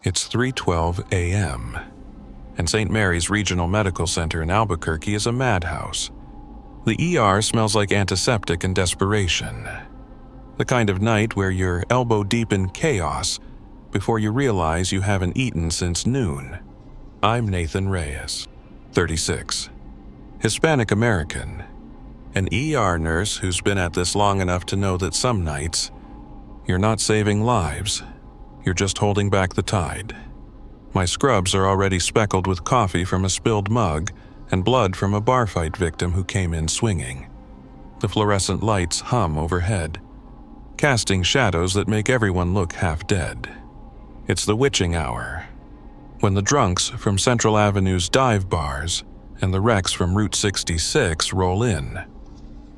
It's 3:12 a.m., and St. Mary's Regional Medical Center in Albuquerque is a madhouse. The ER smells like antiseptic and desperation. The kind of night where you're elbow-deep in chaos before you realize you haven't eaten since noon. I'm Nathan Reyes, 36, Hispanic American, an ER nurse who's been at this long enough to know that some nights, you're not saving lives, you're just holding back the tide. My scrubs are already speckled with coffee from a spilled mug and blood from a bar fight victim who came in swinging. The fluorescent lights hum overhead, casting shadows that make everyone look half dead. It's the witching hour, when the drunks from Central Avenue's dive bars and the wrecks from Route 66 roll in.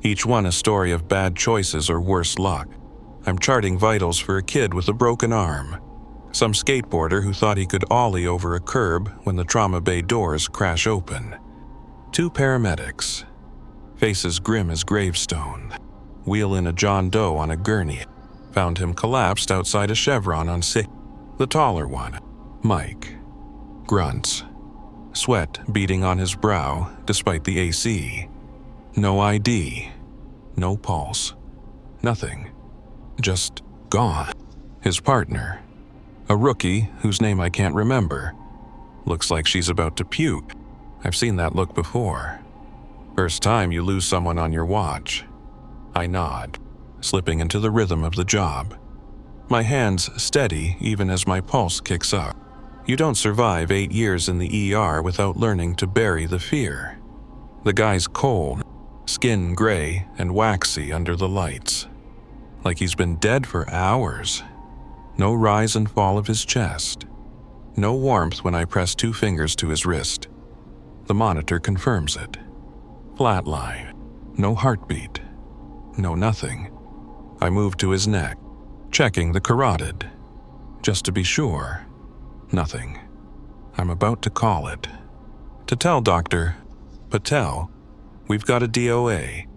Each one a story of bad choices or worse luck. I'm charting vitals for a kid with a broken arm, some skateboarder who thought he could ollie over a curb when the trauma bay doors crash open. 2 paramedics, faces grim as gravestone, wheel in a John Doe on a gurney, found him collapsed outside a Chevron on 6. The taller one, Mike, grunts, sweat beading on his brow despite the AC. No ID, no pulse, nothing. Just gone. His partner, a rookie whose name I can't remember, looks like she's about to puke. I've seen that look before. First time you lose someone on your watch. I nod, slipping into the rhythm of the job. My hands steady even as my pulse kicks up. You don't survive 8 years in the ER without learning to bury the fear. The guy's cold, skin gray and waxy under the lights, like he's been dead for hours. No rise and fall of his chest. No warmth when I press 2 fingers to his wrist. The monitor confirms it. Flatline. No heartbeat. No nothing. I move to his neck, checking the carotid. Just to be sure. Nothing. I'm about to call it. To tell Dr. Patel we've got a DOA.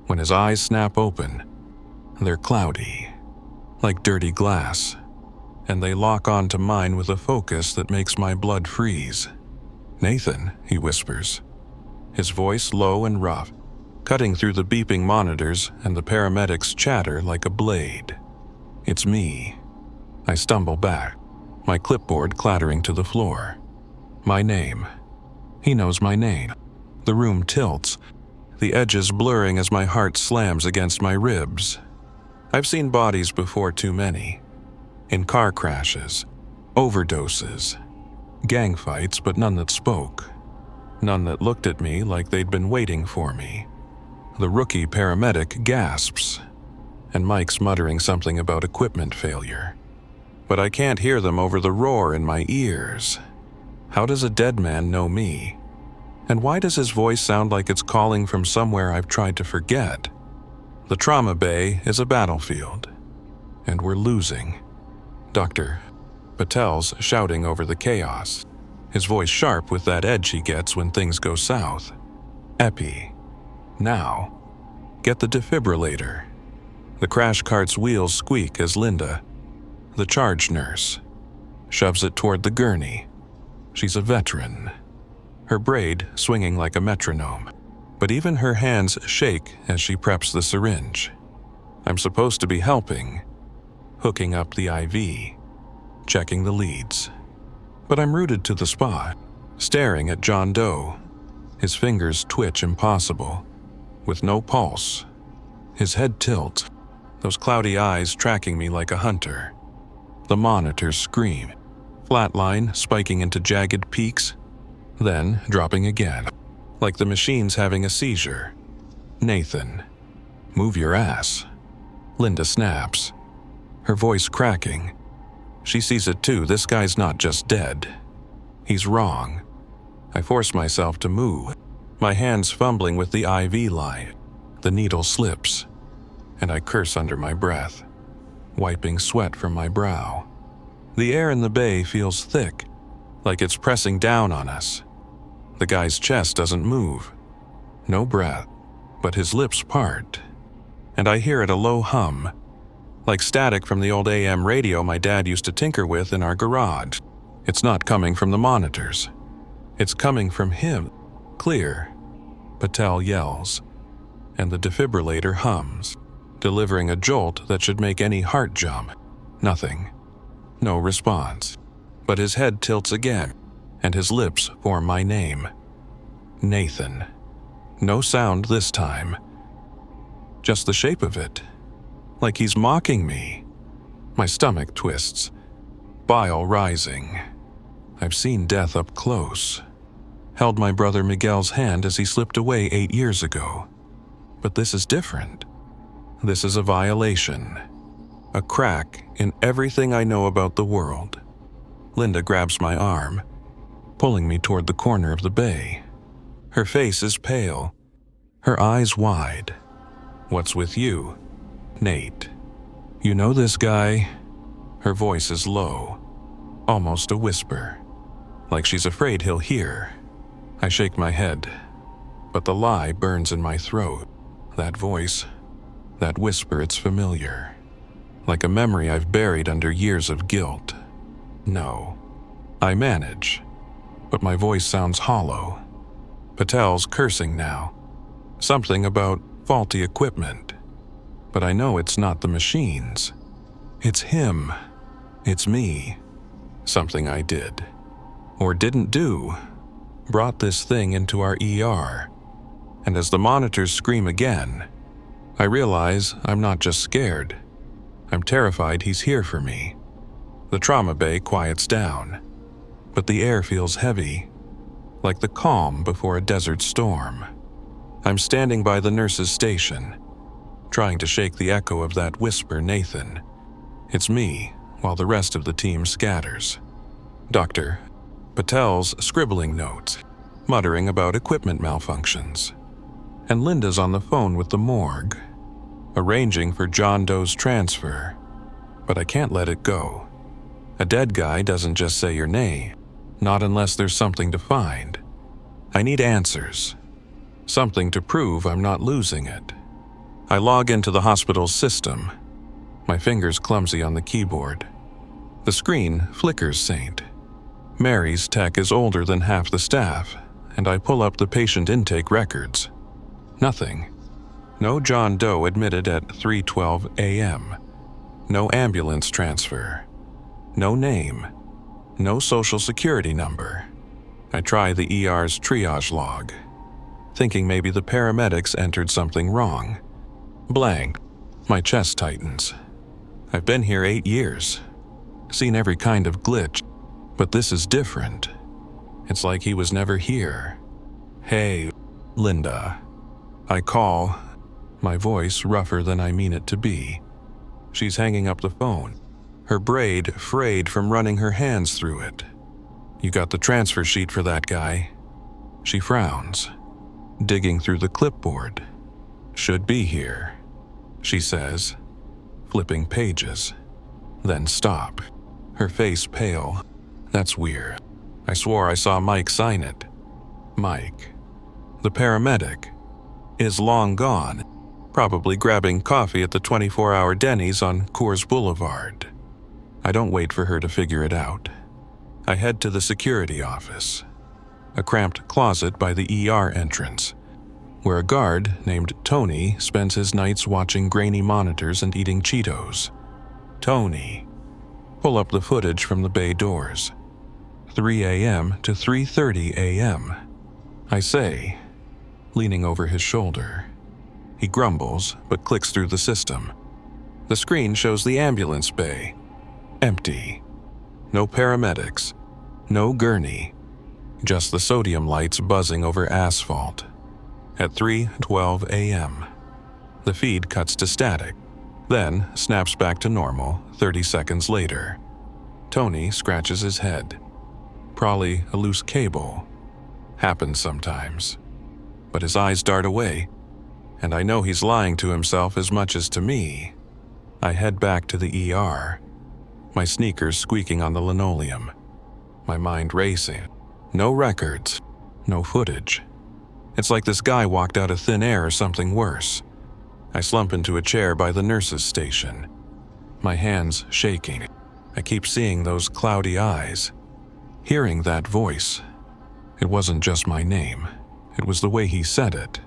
When his eyes snap open, they're cloudy, like dirty glass, and they lock onto mine with a focus that makes my blood freeze. "Nathan," he whispers, his voice low and rough, cutting through the beeping monitors and the paramedics' chatter like a blade. It's me. I stumble back, my clipboard clattering to the floor. My name. He knows my name. The room tilts, the edges blurring as my heart slams against my ribs. I've seen bodies before too many. In car crashes, overdoses, gang fights, but none that spoke. None that looked at me like they'd been waiting for me. The rookie paramedic gasps, and Mike's muttering something about equipment failure. But I can't hear them over the roar in my ears. How does a dead man know me? And why does his voice sound like it's calling from somewhere I've tried to forget? The trauma bay is a battlefield, and we're losing. Dr. Patel's shouting over the chaos, his voice sharp with that edge he gets when things go south. Epi. Now. Get the defibrillator. The crash cart's wheels squeak as Linda, the charge nurse, shoves it toward the gurney. She's a veteran, her braid swinging like a metronome. But even her hands shake as she preps the syringe. I'm supposed to be helping, hooking up the IV, checking the leads. But I'm rooted to the spot, staring at John Doe, his fingers twitch impossible, with no pulse. His head tilts, those cloudy eyes tracking me like a hunter. The monitors scream, flatline spiking into jagged peaks, then dropping again, like the machine's having a seizure. "Nathan, move your ass." Linda snaps, her voice cracking. She sees it too. This guy's not just dead. He's wrong. I force myself to move, my hands fumbling with the IV line. The needle slips, and I curse under my breath, wiping sweat from my brow. The air in the bay feels thick, like it's pressing down on us. The guy's chest doesn't move. No breath, but his lips part, and I hear it a low hum, like static from the old AM radio my dad used to tinker with in our garage. It's not coming from the monitors. It's coming from him. Clear. Patel yells, and the defibrillator hums, delivering a jolt that should make any heart jump. Nothing. No response. But his head tilts again, and his lips form my name. Nathan. No sound this time. Just the shape of it. Like he's mocking me. My stomach twists. Bile rising. I've seen death up close. Held my brother Miguel's hand as he slipped away 8 years ago. But this is different. This is a violation. A crack in everything I know about the world. Linda grabs my arm, pulling me toward the corner of the bay. Her face is pale, her eyes wide. "What's with you, Nate? You know this guy?" Her voice is low, almost a whisper, like she's afraid he'll hear. I shake my head, but the lie burns in my throat. That voice, that whisper, it's familiar. Like a memory I've buried under years of guilt. No. I manage, but my voice sounds hollow. Patel's cursing now. Something about faulty equipment. But I know it's not the machines. It's him. It's me. Something I did. Or didn't do. Brought this thing into our ER. And as the monitors scream again, I realize I'm not just scared. I'm terrified he's here for me. The trauma bay quiets down, but the air feels heavy, like the calm before a desert storm. I'm standing by the nurse's station, trying to shake the echo of that whisper, Nathan. It's me, while the rest of the team scatters. Dr. Patel's scribbling notes, muttering about equipment malfunctions. And Linda's on the phone with the morgue, arranging for John Doe's transfer. But I can't let it go. A dead guy doesn't just say your name, not unless there's something to find. I need answers. Something to prove I'm not losing it. I log into the hospital's system, my fingers clumsy on the keyboard. The screen flickers faint. Mary's tech is older than half the staff, and I pull up the patient intake records. Nothing. No John Doe admitted at 3:12 a.m. No ambulance transfer. No name. No social security number. I try the ER's triage log, thinking maybe the paramedics entered something wrong. Blank. My chest tightens. I've been here 8 years. Seen every kind of glitch, but this is different. It's like he was never here. "Hey, Linda." I call, my voice rougher than I mean it to be. She's hanging up the phone, her braid frayed from running her hands through it. "You got the transfer sheet for that guy?" She frowns, digging through the clipboard. "Should be here," she says, flipping pages. Then stop, her face pale. "That's weird. I swore I saw Mike sign it." Mike, the paramedic, is long gone, probably grabbing coffee at the 24-hour Denny's on Coors Boulevard. I don't wait for her to figure it out. I head to the security office, a cramped closet by the ER entrance, where a guard named Tony spends his nights watching grainy monitors and eating Cheetos. Tony. Pull up the footage from the bay doors. 3 a.m. to 3:30 a.m. I say, leaning over his shoulder. He grumbles, but clicks through the system. The screen shows the ambulance bay. Empty. No paramedics. No gurney. Just the sodium lights buzzing over asphalt. At 3:12 a.m. The feed cuts to static, then snaps back to normal 30 seconds later. Tony scratches his head. Probably a loose cable. Happens sometimes. But his eyes dart away, and I know he's lying to himself as much as to me. I head back to the ER, my sneakers squeaking on the linoleum, my mind racing. No records, no footage. It's like this guy walked out of thin air or something worse. I slump into a chair by the nurse's station. my hands shaking. I keep seeing those cloudy eyes, hearing that voice. It wasn't just my name, it was the way he said it,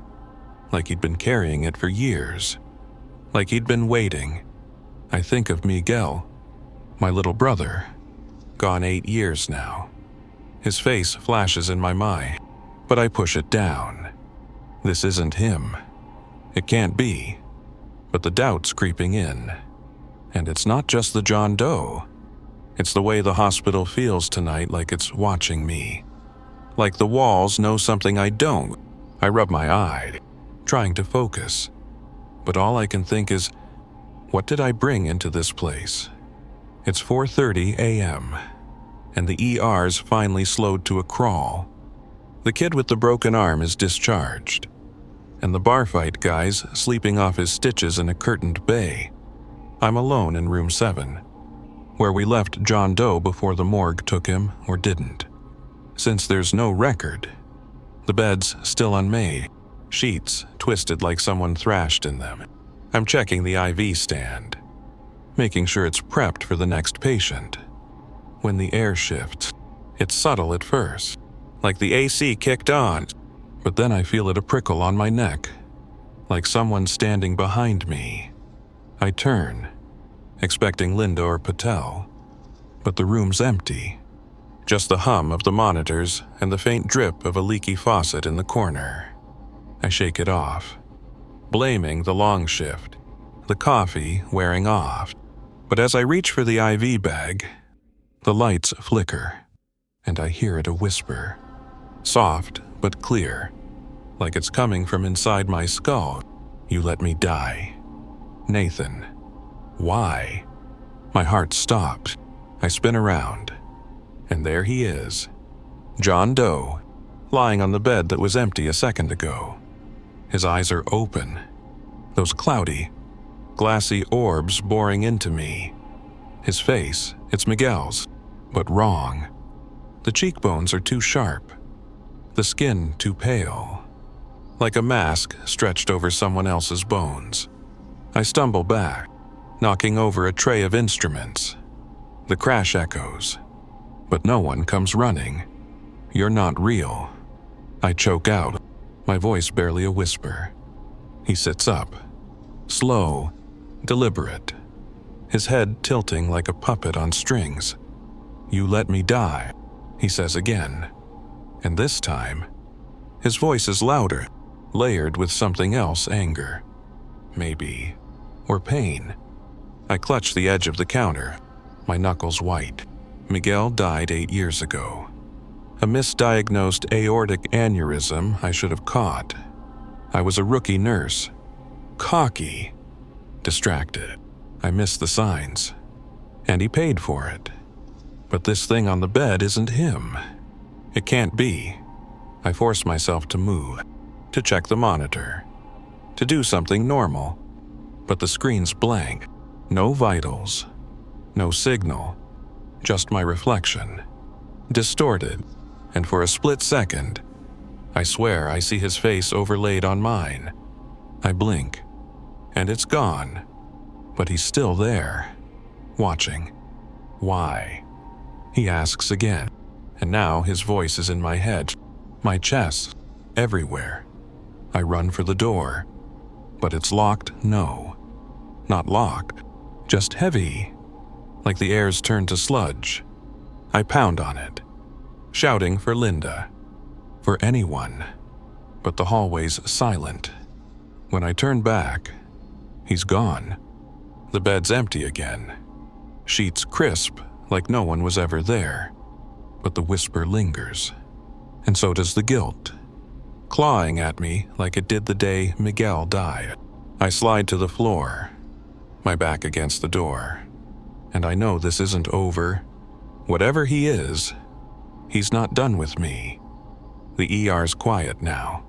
like he'd been carrying it for years, like he'd been waiting. I think of Miguel, my little brother, gone 8 years now. His face flashes in my mind, but I push it down. This isn't him. It can't be. But the doubt's creeping in. And it's not just the John Doe. It's the way the hospital feels tonight, like it's watching me. Like the walls know something I don't. I rub my eye, trying to focus. But all I can think is, what did I bring into this place? It's 4:30 a.m., and the ER's finally slowed to a crawl. The kid with the broken arm is discharged, and the bar fight guy's sleeping off his stitches in a curtained bay. I'm alone in room 7, where we left John Doe before the morgue took him or didn't. Since there's no record, the bed's still unmade, sheets twisted like someone thrashed in them. I'm checking the IV stand, making sure it's prepped for the next patient. When the air shifts, it's subtle at first, like the AC kicked on, but then I feel it a prickle on my neck, like someone standing behind me. I turn, expecting Linda or Patel, but the room's empty. Just the hum of the monitors and the faint drip of a leaky faucet in the corner. I shake it off, blaming the long shift, the coffee wearing off. But as I reach for the IV bag, the lights flicker, and I hear it a whisper, soft but clear, like it's coming from inside my skull. You let me die. Nathan. Why? My heart stops. I spin around, and there he is, John Doe, lying on the bed that was empty a second ago. His eyes are open, those cloudy, glassy orbs boring into me. His face, it's Miguel's, but wrong. The cheekbones are too sharp, the skin too pale, like a mask stretched over someone else's bones. I stumble back, knocking over a tray of instruments. The crash echoes, but no one comes running. You're not real. I choke out, my voice barely a whisper. He sits up, slow, deliberate, his head tilting like a puppet on strings. You let me die, he says again. And this time, his voice is louder, layered with something else, anger, maybe, or pain. I clutch the edge of the counter, my knuckles white. Miguel died 8 years ago. A misdiagnosed aortic aneurysm I should have caught. I was a rookie nurse, cocky, distracted. I missed the signs, and he paid for it. But this thing on the bed isn't him. It can't be. I force myself to move, to check the monitor, to do something normal. But the screen's blank. No vitals, no signal, just my reflection, distorted, and for a split second, I swear I see his face overlaid on mine. I blink, and it's gone, but he's still there, watching. Why? He asks again, and now his voice is in my head, my chest, everywhere. I run for the door, but it's locked. No, not locked, just heavy, like the air's turned to sludge. I pound on it, shouting for Linda, for anyone, but the hallway's silent. When I turn back, he's gone. The bed's empty again, sheets crisp like no one was ever there, but the whisper lingers, and so does the guilt, clawing at me like it did the day Miguel died. I slide to the floor, my back against the door, and I know this isn't over. Whatever he is, he's not done with me. The ER's quiet now,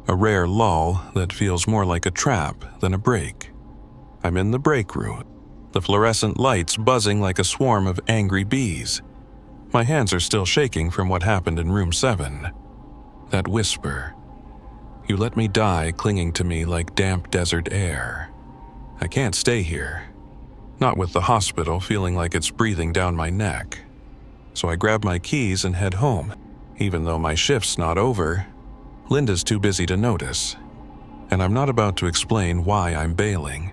a rare lull that feels more like a trap than a break. I'm in the break room, the fluorescent lights buzzing like a swarm of angry bees. My hands are still shaking from what happened in room 7. That whisper, you let me die, clinging to me like damp desert air. I can't stay here. not with the hospital feeling like it's breathing down my neck. So I grab my keys and head home, even though my shift's not over. Linda's too busy to notice, and I'm not about to explain why I'm bailing.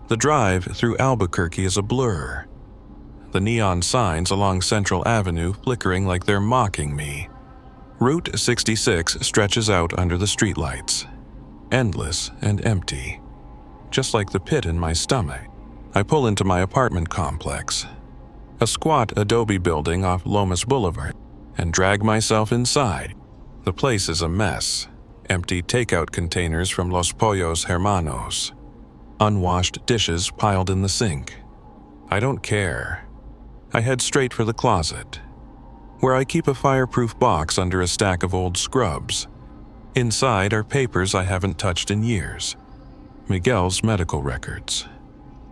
The drive through Albuquerque is a blur. The neon signs along Central Avenue flickering like they're mocking me. Route 66 stretches out under the streetlights, endless and empty, just like the pit in my stomach. I pull into my apartment complex, a squat adobe building off Lomas Boulevard, and drag myself inside. The place is a mess. Empty takeout containers from Los Pollos Hermanos. Unwashed dishes piled in the sink. I don't care. I head straight for the closet, where I keep a fireproof box under a stack of old scrubs. Inside are papers I haven't touched in years. Miguel's medical records.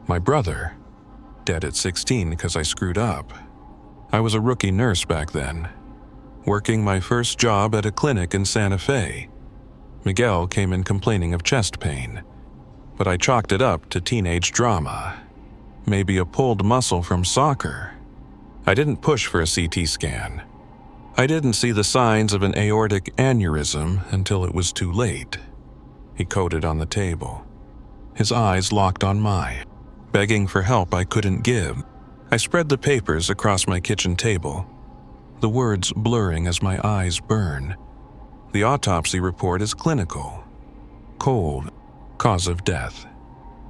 My brother, dead at 16 because I screwed up. I was a rookie nurse back then, working my first job at a clinic in Santa Fe. Miguel came in complaining of chest pain, but I chalked it up to teenage drama. Maybe a pulled muscle from soccer. I didn't push for a CT scan. I didn't see the signs of an aortic aneurysm until it was too late. He coded on the table, his eyes locked on mine, begging for help I couldn't give. I spread the papers across my kitchen table, the words blurring as my eyes burn. The autopsy report is clinical. Cold, cause of death.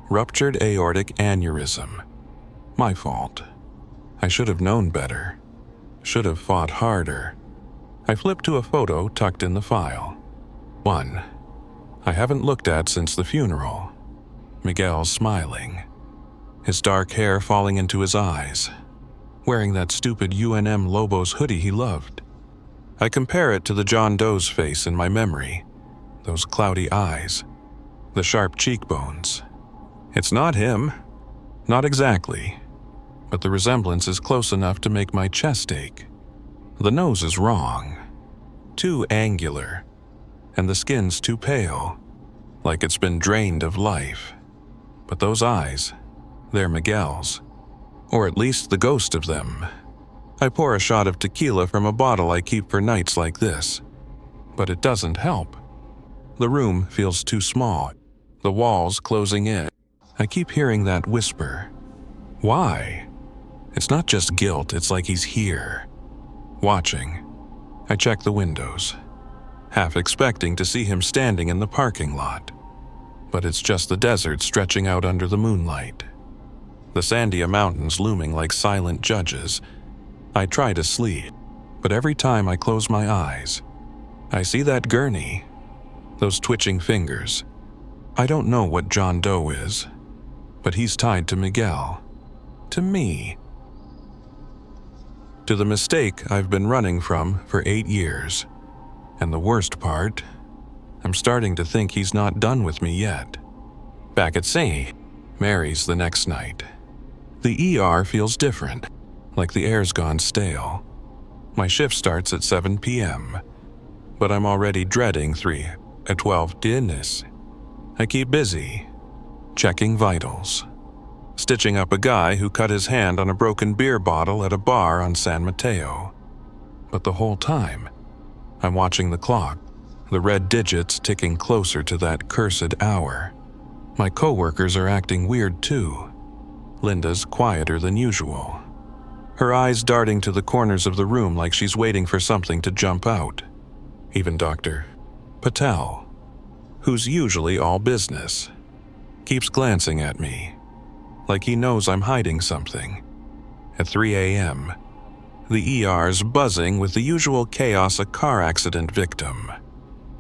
Ruptured aortic aneurysm. My fault. I should have known better. Should have fought harder. I flip to a photo tucked in the file. One I haven't looked at since the funeral. Miguel's smiling, his dark hair falling into his eyes, wearing that stupid UNM Lobos hoodie he loved. I compare it to the John Doe's face in my memory, those cloudy eyes, the sharp cheekbones. It's not him. Not exactly. But the resemblance is close enough to make my chest ache. The nose is wrong. Too angular. And the skin's too pale, like it's been drained of life. But those eyes, they're Miguel's. Or at least the ghost of them. I pour a shot of tequila from a bottle I keep for nights like this. But it doesn't help. The room feels too small, the walls closing in. I keep hearing that whisper. Why? It's not just guilt, it's like he's here, watching. I check the windows, half expecting to see him standing in the parking lot. But it's just the desert stretching out under the moonlight. The Sandia Mountains looming like silent judges. I try to sleep, but every time I close my eyes, I see that gurney, those twitching fingers. I don't know what John Doe is, but he's tied to Miguel, to me, to the mistake I've been running from for 8 years. And the worst part, I'm starting to think he's not done with me yet. Back at St. Mary's the next night. The ER feels different, like the air's gone stale. My shift starts at 7 p.m., but I'm already dreading 3 at 12 dinners. I keep busy, checking vitals, stitching up a guy who cut his hand on a broken beer bottle at a bar on San Mateo. But the whole time, I'm watching the clock, the red digits ticking closer to that cursed hour. My coworkers are acting weird too. Linda's quieter than usual, her eyes darting to the corners of the room like she's waiting for something to jump out. Even Dr. Patel, who's usually all business, keeps glancing at me, like he knows I'm hiding something. At 3 a.m., the ER's buzzing with the usual chaos a car accident victim.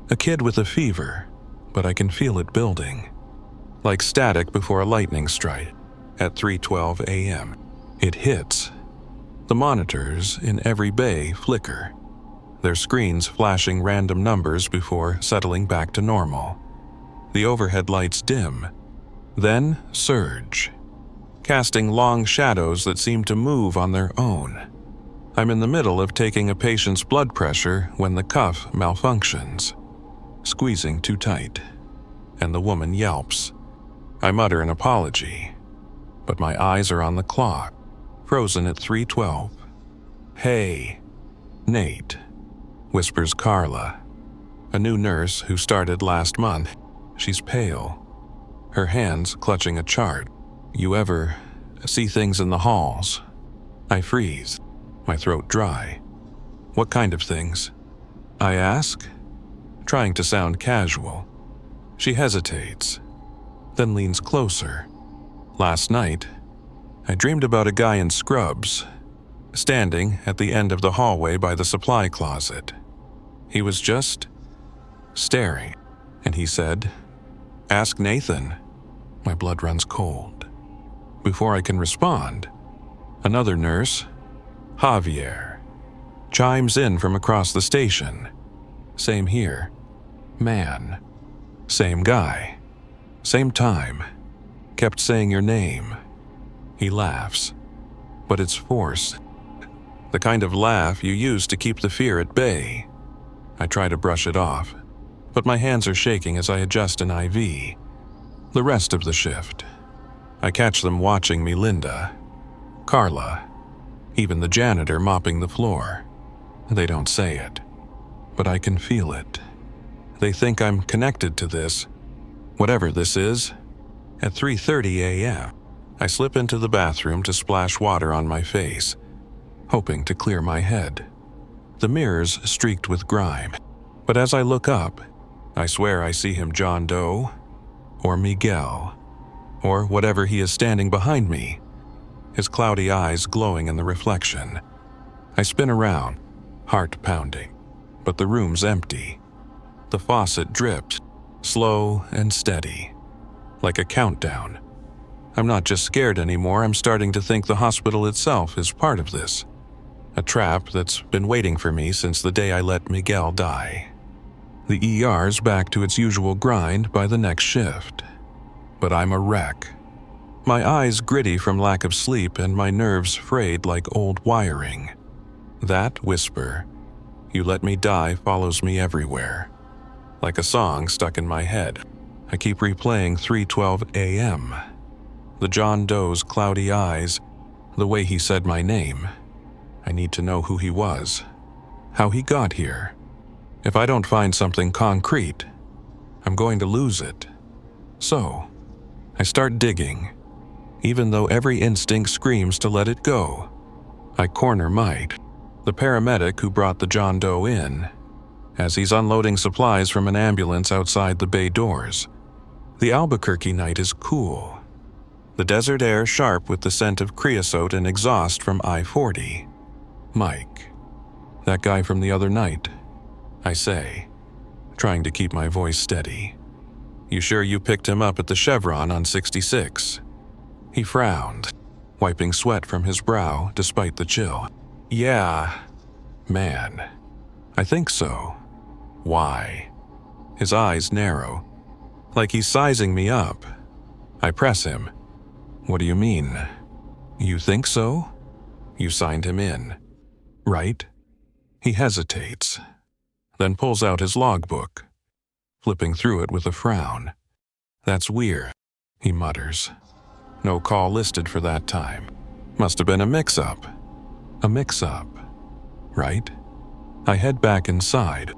A kid with a fever, but I can feel it building, like static before a lightning strike. At 3:12 a.m., it hits. The monitors in every bay flicker, their screens flashing random numbers before settling back to normal. The overhead lights dim, then surge, casting long shadows that seem to move on their own. I'm in the middle of taking a patient's blood pressure when the cuff malfunctions, squeezing too tight, and the woman yelps. I mutter an apology. but my eyes are on the clock, frozen at 3:12. "Hey, Nate," whispers Carla, a new nurse who started last month. She's pale, her hands clutching a chart. "You ever see things in the halls?" I freeze, my throat dry. "What kind of things?" I ask, trying to sound casual. She hesitates, then leans closer. "Last night, I dreamed about a guy in scrubs, standing at the end of the hallway by the supply closet. He was just staring, and he said, 'Ask Nathan.'" My blood runs cold. Before I can respond, another nurse, Javier, chimes in from across the station. "Same here. Man. Same guy. Same time. Kept saying your name." He laughs, but it's forced. The kind of laugh you use to keep the fear at bay. I try to brush it off, but my hands are shaking as I adjust an IV. The rest of the shift, I catch them watching Melinda, Carla, even the janitor mopping the floor. They don't say it, but I can feel it. They think I'm connected to this, whatever this is. At 3:30 a.m., I slip into the bathroom to splash water on my face, hoping to clear my head. The mirror's streaked with grime, but as I look up, I swear I see him John Doe, or Miguel, or whatever he is standing behind me, his cloudy eyes glowing in the reflection. I spin around, heart pounding, but the room's empty. The faucet drips, slow and steady, like a countdown. I'm not just scared anymore, I'm starting to think the hospital itself is part of this. A trap that's been waiting for me since the day I let Miguel die. The ER's back to its usual grind by the next shift. But I'm a wreck. My eyes gritty from lack of sleep and my nerves frayed like old wiring. That whisper, "You let me die," follows me everywhere. Like a song stuck in my head, I keep replaying 3:12 a.m. The John Doe's cloudy eyes, the way he said my name. I need to know who he was, how he got here. If I don't find something concrete, I'm going to lose it. So, I start digging, even though every instinct screams to let it go. I corner Mike, the paramedic who brought the John Doe in, as he's unloading supplies from an ambulance outside the bay doors. The Albuquerque night is cool, the desert air sharp with the scent of creosote and exhaust from I-40. "Mike, that guy from the other night," I say, trying to keep my voice steady. "You sure you picked him up at the Chevron on 66? He frowned, wiping sweat from his brow despite the chill. "Yeah, man, I think so." "Why?" His eyes narrow, like he's sizing me up. I press him. "What do you mean? You think so? You signed him in, right?" He hesitates, then pulls out his logbook, flipping through it with a frown. "That's weird," he mutters. "No call listed for that time. Must have been a mix-up." A mix-up, right? I head back inside,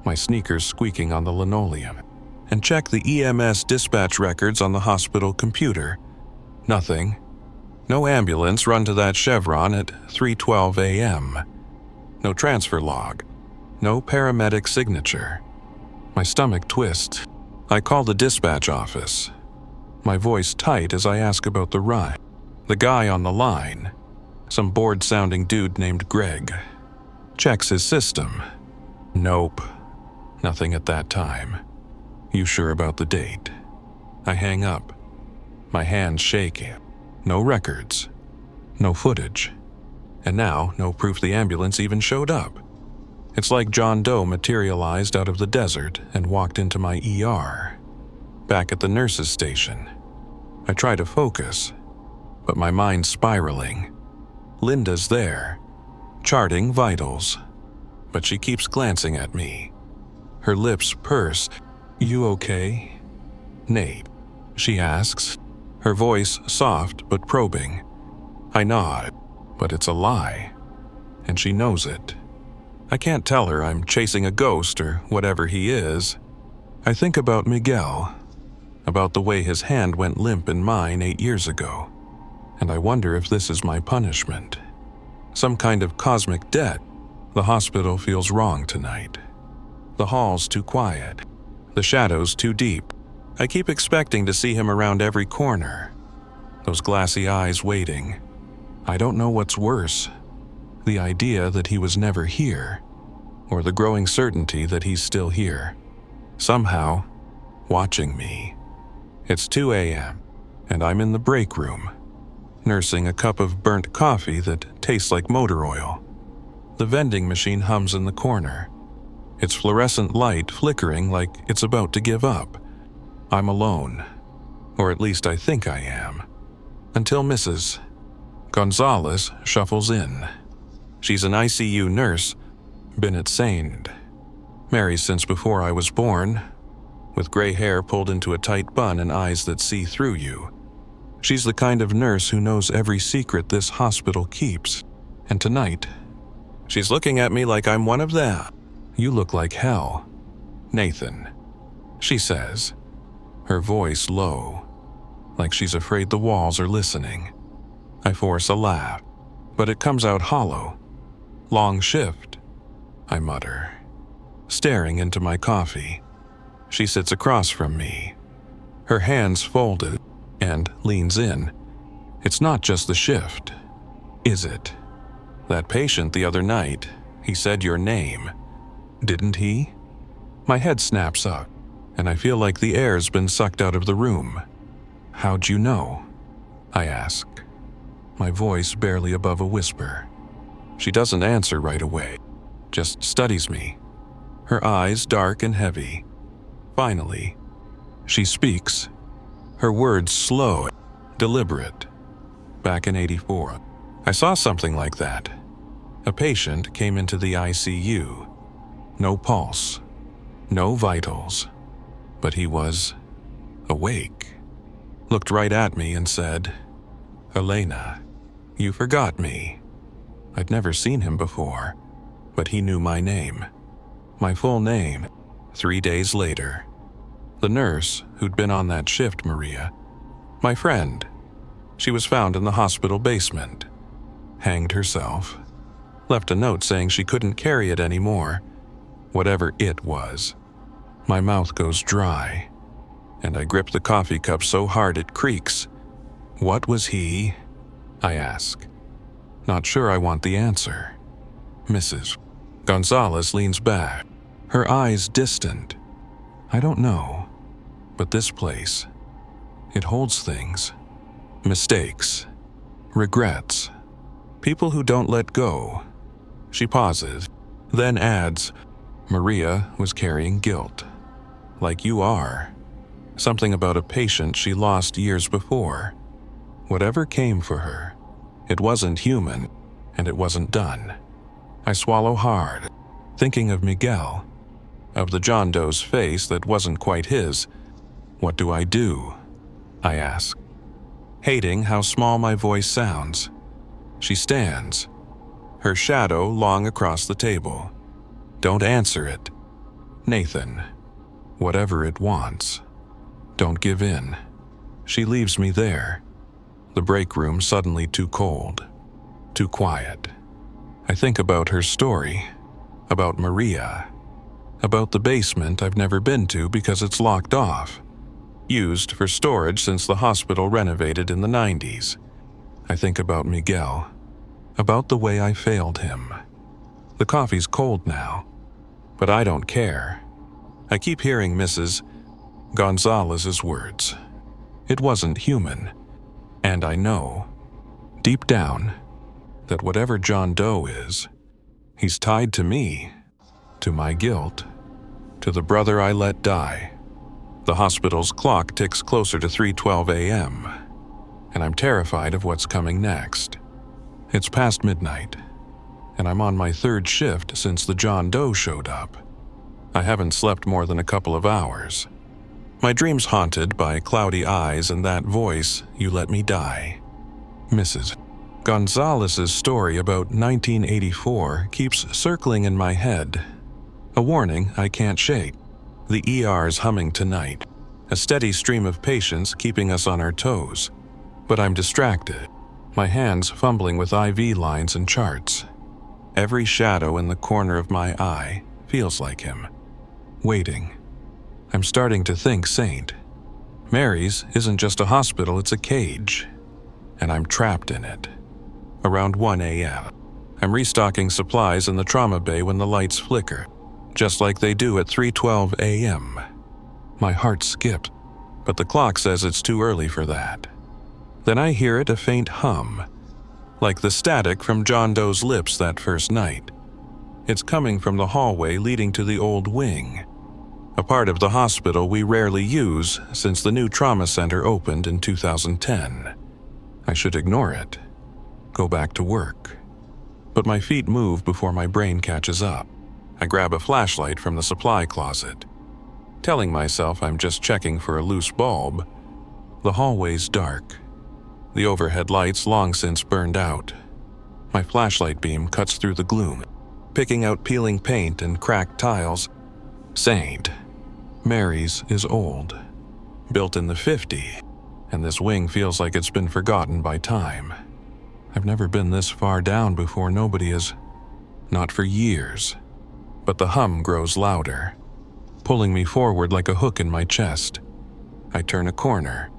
my sneakers squeaking on the linoleum, and check the EMS dispatch records on the hospital computer. Nothing. No ambulance run to that Chevron at 3:12 a.m. No transfer log. No paramedic signature. My stomach twists. I call the dispatch office, my voice tight as I ask about the ride. The guy on the line, some bored-sounding dude named Greg, checks his system. Nope. Nothing at that time. "You sure about the date?" I hang up, my hands shaking. No records. No footage. And now, no proof the ambulance even showed up. It's like John Doe materialized out of the desert and walked into my ER. Back at the nurse's station, I try to focus, but my mind's spiraling. Linda's there, charting vitals, but she keeps glancing at me. Her lips purse. "You okay, Nate?" she asks, Her voice soft but probing. I nod, but it's a lie, and she knows it. I can't tell her I'm chasing a ghost or whatever he is. I think about Miguel, about the way his hand went limp in mine 8 years ago, and I wonder if this is my punishment. Some kind of cosmic debt. The hospital feels wrong tonight. The hall's too quiet. The shadows too deep. I keep expecting to see him around every corner. Those glassy eyes waiting. I don't know what's worse. The idea that he was never here, or the growing certainty that he's still here. Somehow, watching me. It's 2 a.m., and I'm in the break room, nursing a cup of burnt coffee that tastes like motor oil. The vending machine hums in the corner, its fluorescent light flickering like it's about to give up. I'm alone, or at least I think I am, until Mrs. Gonzalez shuffles in. She's an ICU nurse, been at St. Mary's since before I was born, with gray hair pulled into a tight bun and eyes that see through you. She's the kind of nurse who knows every secret this hospital keeps, and tonight, she's looking at me like I'm one of them. You look like hell, Nathan, she says, her voice low, like she's afraid the walls are listening. I force a laugh, but it comes out hollow. Long shift, I mutter, staring into my coffee. She sits across from me, her hands folded, and leans in. It's not just the shift, is it? That patient the other night, he said your name, didn't he? My head snaps up, and I feel like the air's been sucked out of the room. How'd you know? I ask, my voice barely above a whisper. She doesn't answer right away, just studies me, her eyes dark and heavy. Finally, she speaks, her words slow, deliberate. Back in '84, I saw something like that. A patient came into the ICU. No pulse, no vitals, but he was awake. Looked right at me and said, "Elena, you forgot me." I'd never seen him before, but he knew my name. My full name, 3 days later. The nurse who'd been on that shift, Maria, my friend, she was found in the hospital basement, hanged herself, left a note saying she couldn't carry it anymore, whatever it was. My mouth goes dry, and I grip the coffee cup so hard it creaks. What was he? I ask. Not sure I want the answer. Mrs. Gonzalez leans back, her eyes distant. I don't know, but this place, it holds things. Mistakes, regrets, people who don't let go. She pauses, then adds, Maria was carrying guilt. Like you are. Something about a patient she lost years before. Whatever came for her, it wasn't human, and it wasn't done. I swallow hard, thinking of Miguel, of the John Doe's face that wasn't quite his. What do? I ask, hating how small my voice sounds. She stands, her shadow long across the table. Don't answer it. Nathan, whatever it wants, don't give in. She leaves me there. The break room suddenly too cold, too quiet. I think about her story, about Maria, about the basement I've never been to because it's locked off, used for storage since the hospital renovated in the 90s. I think about Miguel, about the way I failed him. The coffee's cold now, but I don't care. I keep hearing Mrs. Gonzalez's words. It wasn't human, and I know, deep down, that whatever John Doe is, he's tied to me, to my guilt, to the brother I let die. The hospital's clock ticks closer to 3:12 a.m., and I'm terrified of what's coming next. It's past midnight, and I'm on my third shift since the John Doe showed up. I haven't slept more than a couple of hours. My dreams haunted by cloudy eyes and that voice, "You let me die." Mrs. Gonzalez's story about 1984 keeps circling in my head. A warning I can't shake. The ER's humming tonight. A steady stream of patients keeping us on our toes. But I'm distracted, my hands fumbling with IV lines and charts. Every shadow in the corner of my eye feels like him. Waiting. I'm starting to think St. Mary's isn't just a hospital, it's a cage. And I'm trapped in it. Around 1 a.m., I'm restocking supplies in the trauma bay when the lights flicker, just like they do at 3:12 a.m. My heart skipped, but the clock says it's too early for that. Then I hear it, a faint hum, like the static from John Doe's lips that first night. It's coming from the hallway leading to the old wing, a part of the hospital we rarely use since the new trauma center opened in 2010. I should ignore it, go back to work. But my feet move before my brain catches up. I grab a flashlight from the supply closet, telling myself I'm just checking for a loose bulb. The hallway's dark. The overhead lights long since burned out. My flashlight beam cuts through the gloom, picking out peeling paint and cracked tiles. St. Mary's is old, built in the '50s, and this wing feels like it's been forgotten by time. I've never been this far down before, nobody has, not for years. But the hum grows louder, pulling me forward like a hook in my chest. I turn a corner,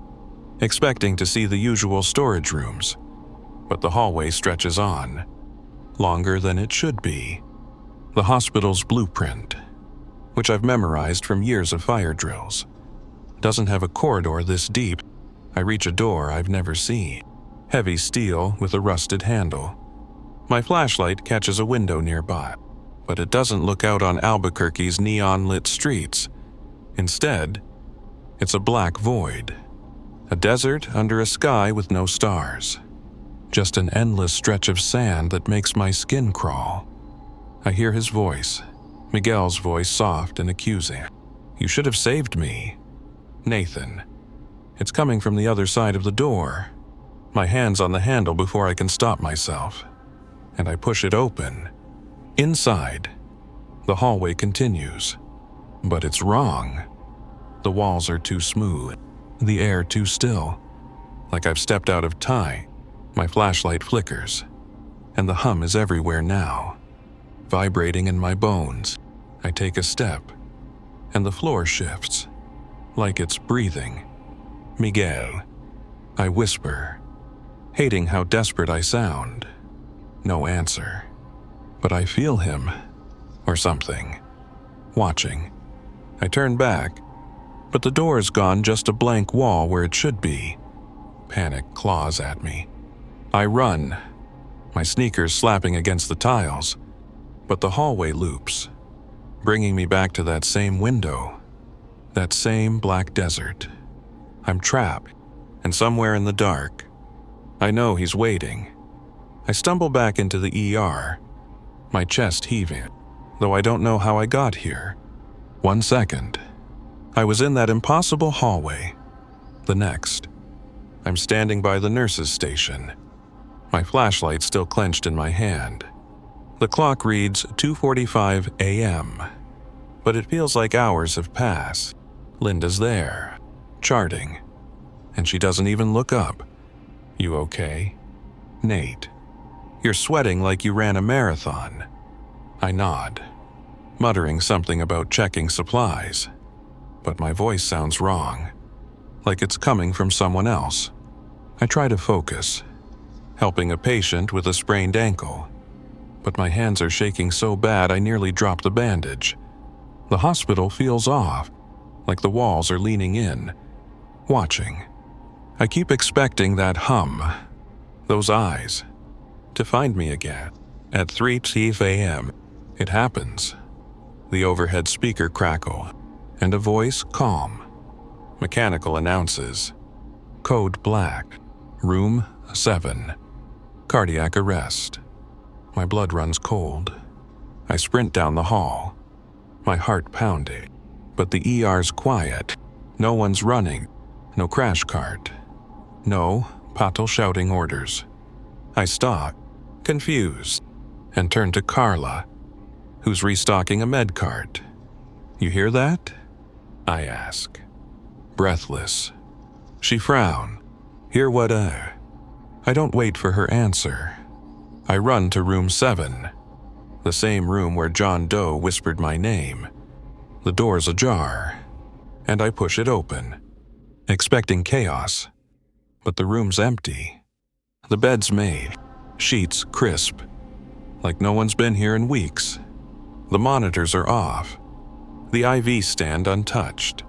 expecting to see the usual storage rooms, but the hallway stretches on, longer than it should be. The hospital's blueprint, which I've memorized from years of fire drills, doesn't have a corridor this deep. I reach a door I've never seen, heavy steel with a rusted handle. My flashlight catches a window nearby, but it doesn't look out on Albuquerque's neon-lit streets. Instead, it's a black void, a desert under a sky with no stars, just an endless stretch of sand that makes my skin crawl. I hear his voice, Miguel's voice, soft and accusing. "You should have saved me, Nathan." It's coming from the other side of the door. My hand's on the handle before I can stop myself, and I push it open. Inside, the hallway continues, but it's wrong. The walls are too smooth, the air too still, like I've stepped out of time. My flashlight flickers, and the hum is everywhere now, vibrating in my bones. I take a step, and the floor shifts, like it's breathing. "Miguel," I whisper, hating how desperate I sound. No answer. But I feel him, or something, watching. I turn back, but the door is gone, just a blank wall where it should be. Panic claws at me. I run, my sneakers slapping against the tiles, but the hallway loops, bringing me back to that same window, that same black desert. I'm trapped, and somewhere in the dark, I know he's waiting. I stumble back into the ER, my chest heaving, though I don't know how I got here. 1 second, I was in that impossible hallway. The next, I'm standing by the nurse's station, my flashlight still clenched in my hand. The clock reads 2:45 a.m., but it feels like hours have passed. Linda's there, charting, and she doesn't even look up. "You okay?" "Nate, you're sweating like you ran a marathon." I nod, muttering something about checking supplies, but my voice sounds wrong, like it's coming from someone else. I try to focus, helping a patient with a sprained ankle, but my hands are shaking so bad I nearly drop the bandage. The hospital feels off, like the walls are leaning in, watching. I keep expecting that hum, those eyes, to find me again. At 3:12 a.m., it happens. The overhead speaker crackle, and a voice, calm, mechanical, announces, "Code black, room 7, cardiac arrest." My blood runs cold. I sprint down the hall, my heart pounding, but the ER's quiet, No one's running, no crash cart, no Patel shouting orders. I stop, confused, and turn to Carla, who's restocking a med cart. "You hear that?" I ask, breathless. She frowns. "Hear what, I don't wait for her answer. I run to room 7, the same room where John Doe whispered my name. The door's ajar, and I push it open, expecting chaos. But the room's empty. The bed's made, sheets crisp, like no one's been here in weeks. The monitors are off, the IV stand untouched.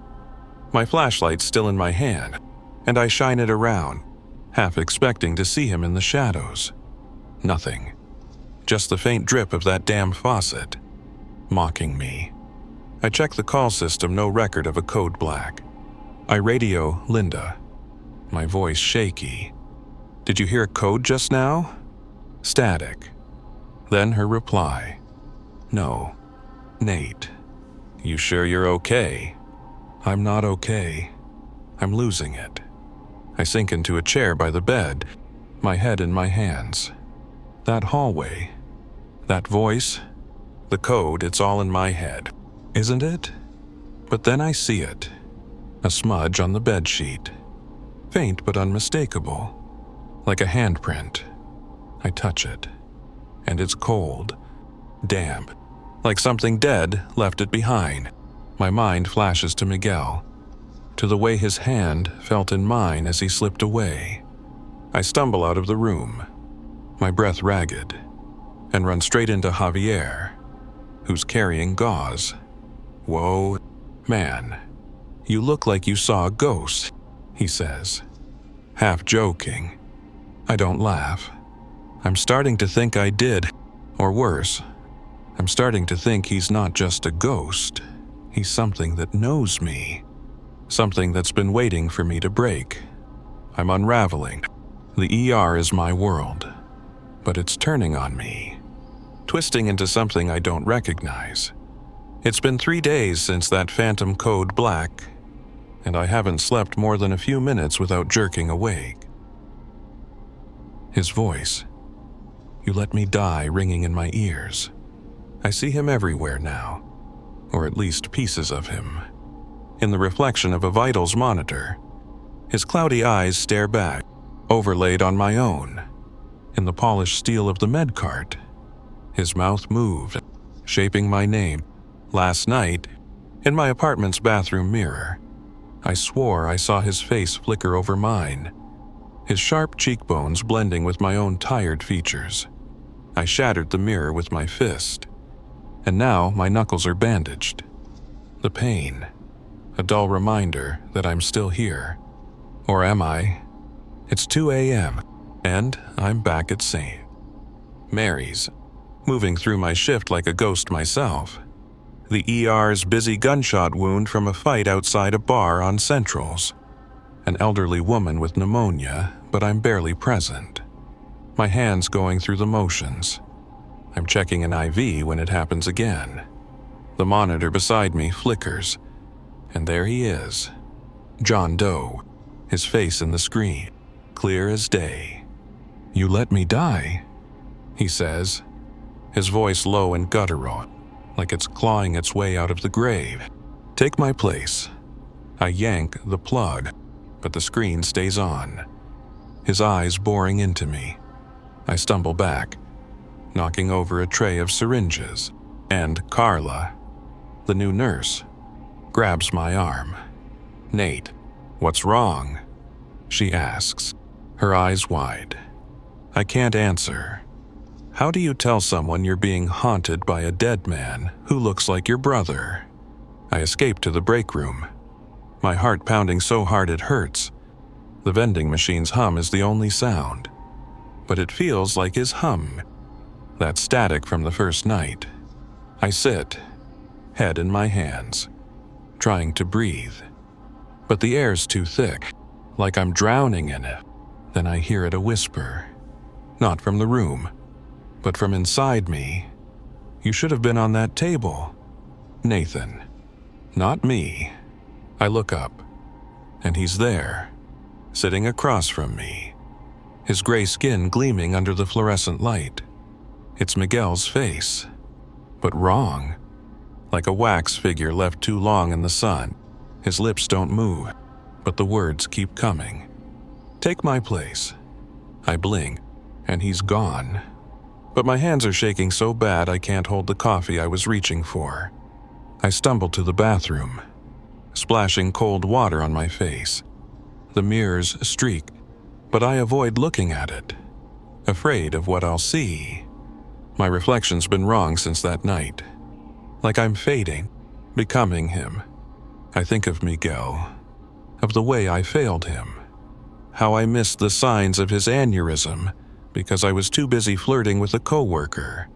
My flashlight's still in my hand, and I shine it around, half expecting to see him in the shadows. Nothing. Just the faint drip of that damn faucet, mocking me. I check the call system, no record of a code black. I radio Linda, my voice shaky. "Did you hear a code just now?" Static. Then her reply. "No. Nate. You sure you're okay?" "I'm not okay. I'm losing it." I sink into a chair by the bed, my head in my hands. That hallway, that voice, the code, it's all in my head, isn't it? But then I see it. A smudge on the bedsheet. Faint but unmistakable. Like a handprint. I touch it. And it's cold. Damp. Like something dead left it behind. My mind flashes to Miguel. To the way his hand felt in mine as he slipped away. I stumble out of the room, my breath ragged, and run straight into Javier, who's carrying gauze. "Whoa, man, you look like you saw a ghost," he says, half joking. I don't laugh. I'm starting to think I did, or worse, I'm starting to think he's not just a ghost, he's something that knows me, something that's been waiting for me to break. I'm unraveling. The ER is my world, but it's turning on me, twisting into something I don't recognize. It's been 3 days since that phantom code black, and I haven't slept more than a few minutes without jerking awake. His voice, "You let me die," ringing in my ears. I see him everywhere now, or at least pieces of him. In the reflection of a vitals monitor, his cloudy eyes stare back, overlaid on my own. In the polished steel of the med cart, his mouth moved, shaping my name. Last night, in my apartment's bathroom mirror, I swore I saw his face flicker over mine, his sharp cheekbones blending with my own tired features. I shattered the mirror with my fist, and now my knuckles are bandaged. The pain, a dull reminder that I'm still here. Or am I? It's 2 a.m., and I'm back at St. Mary's, moving through my shift like a ghost myself. The ER's busy gunshot wound from a fight outside a bar on Centrals. An elderly woman with pneumonia, but I'm barely present. My hands going through the motions. I'm checking an IV when it happens again. The monitor beside me flickers, and there he is. John Doe, his face in the screen, clear as day. "You let me die," he says, his voice low and guttural, like it's clawing its way out of the grave. "Take my place." I yank the plug, but the screen stays on, his eyes boring into me. I stumble back, knocking over a tray of syringes, and Carla, the new nurse, grabs my arm. "Nate, what's wrong?" she asks, her eyes wide. I can't answer. How do you tell someone you're being haunted by a dead man who looks like your brother? I escape to the break room, my heart pounding so hard it hurts. The vending machine's hum is the only sound, but it feels like his hum, that static from the first night. I sit, head in my hands, trying to breathe, but the air's too thick, like I'm drowning in it. Then I hear it a whisper, not from the room, but from inside me. "You should have been on that table." Nathan. Not me. I look up, and he's there, sitting across from me, his gray skin gleaming under the fluorescent light. It's Miguel's face, but wrong, like a wax figure left too long in the sun. His lips don't move, but the words keep coming. "Take my place." I blink, and he's gone. But my hands are shaking so bad I can't hold the coffee I was reaching for. I stumble to the bathroom, splashing cold water on my face. The mirrors streak, but I avoid looking at it, afraid of what I'll see. My reflection's been wrong since that night. Like I'm fading, becoming him. I think of Miguel, of the way I failed him, how I missed the signs of his aneurysm because I was too busy flirting with a coworker,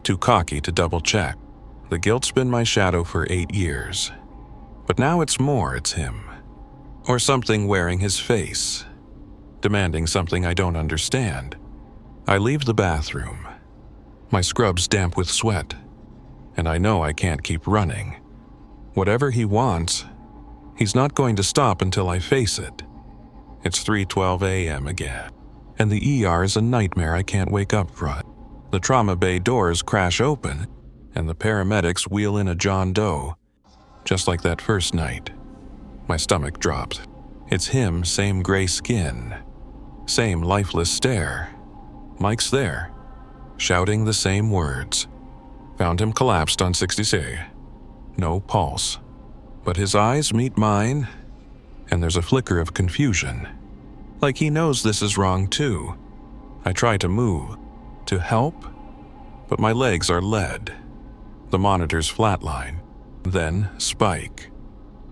too cocky to double-check. The guilt's been my shadow for 8 years. But now it's him. Or something wearing his face, demanding something I don't understand. I leave the bathroom. My scrub's damp with sweat, and I know I can't keep running. Whatever he wants, he's not going to stop until I face it. It's 3:12 a.m. again, and the ER is a nightmare I can't wake up from. The trauma bay doors crash open, and the paramedics wheel in a John Doe, just like that first night. My stomach drops. It's him, same gray skin, same lifeless stare. Mike's there, shouting the same words. Found him collapsed on 66. No pulse. But his eyes meet mine, and there's a flicker of confusion. Like he knows this is wrong too. I try to move, to help, but my legs are lead. The monitors flatline, then spike.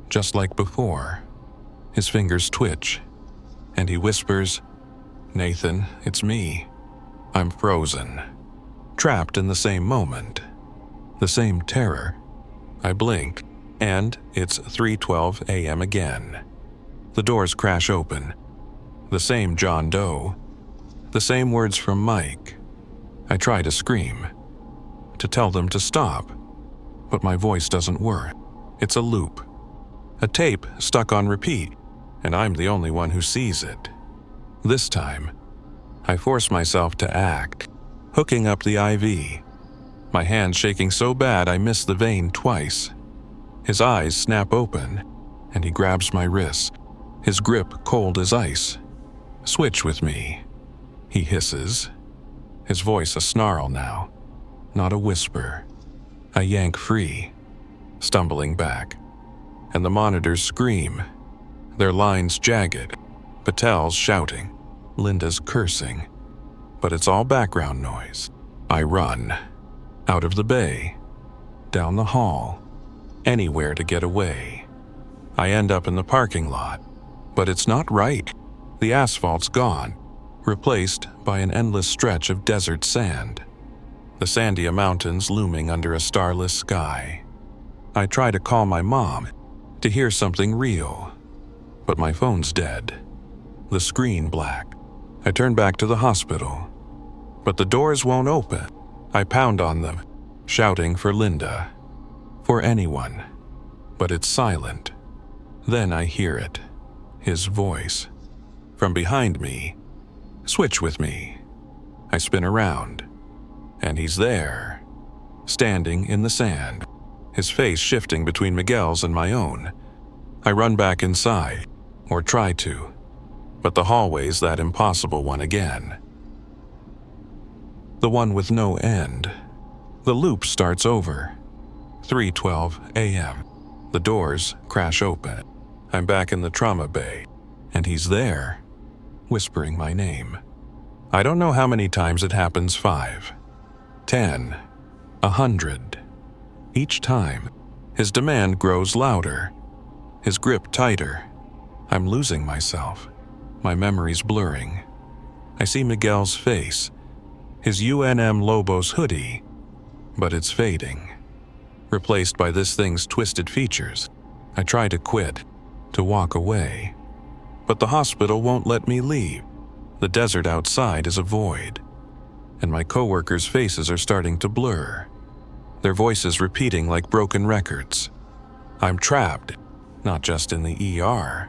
Just like before. His fingers twitch, and he whispers, "Nathan, it's me." I'm frozen, trapped in the same moment, the same terror. I blink, and it's 3:12 a.m. again. The doors crash open. The same John Doe, the same words from Mike. I try to scream, to tell them to stop, but my voice doesn't work. It's a loop. A tape stuck on repeat, and I'm the only one who sees it. This time, I force myself to act, hooking up the IV. My hands shaking so bad I miss the vein twice. His eyes snap open, and he grabs my wrist, his grip cold as ice. "Switch with me," he hisses, his voice a snarl now, not a whisper. I yank free, stumbling back, and the monitors scream, their lines jagged. Patel's shouting, Linda's cursing, but it's all background noise. I run, out of the bay, down the hall, anywhere to get away. I end up in the parking lot, but it's not right. The asphalt's gone, replaced by an endless stretch of desert sand. The Sandia Mountains looming under a starless sky. I try to call my mom, to hear something real, but my phone's dead. The screen black. I turn back to the hospital, but the doors won't open. I pound on them, shouting for Linda, for anyone, but it's silent. Then I hear it, his voice, from behind me. "Switch with me." I spin around, and he's there, standing in the sand, his face shifting between Miguel's and my own. I run back inside, or try to, but the hallway's that impossible one again. The one with no end. The loop starts over. 3:12 a.m. The doors crash open. I'm back in the trauma bay, and he's there, whispering my name. I don't know how many times it happens. 5, 10, 100. Each time, his demand grows louder, his grip tighter. I'm losing myself. My memory's blurring. I see Miguel's face, his UNM Lobos hoodie, but it's fading, replaced by this thing's twisted features. I try to quit, to walk away, but the hospital won't let me leave. The desert outside is a void, and my coworkers' faces are starting to blur, their voices repeating like broken records. I'm trapped, not just in the ER,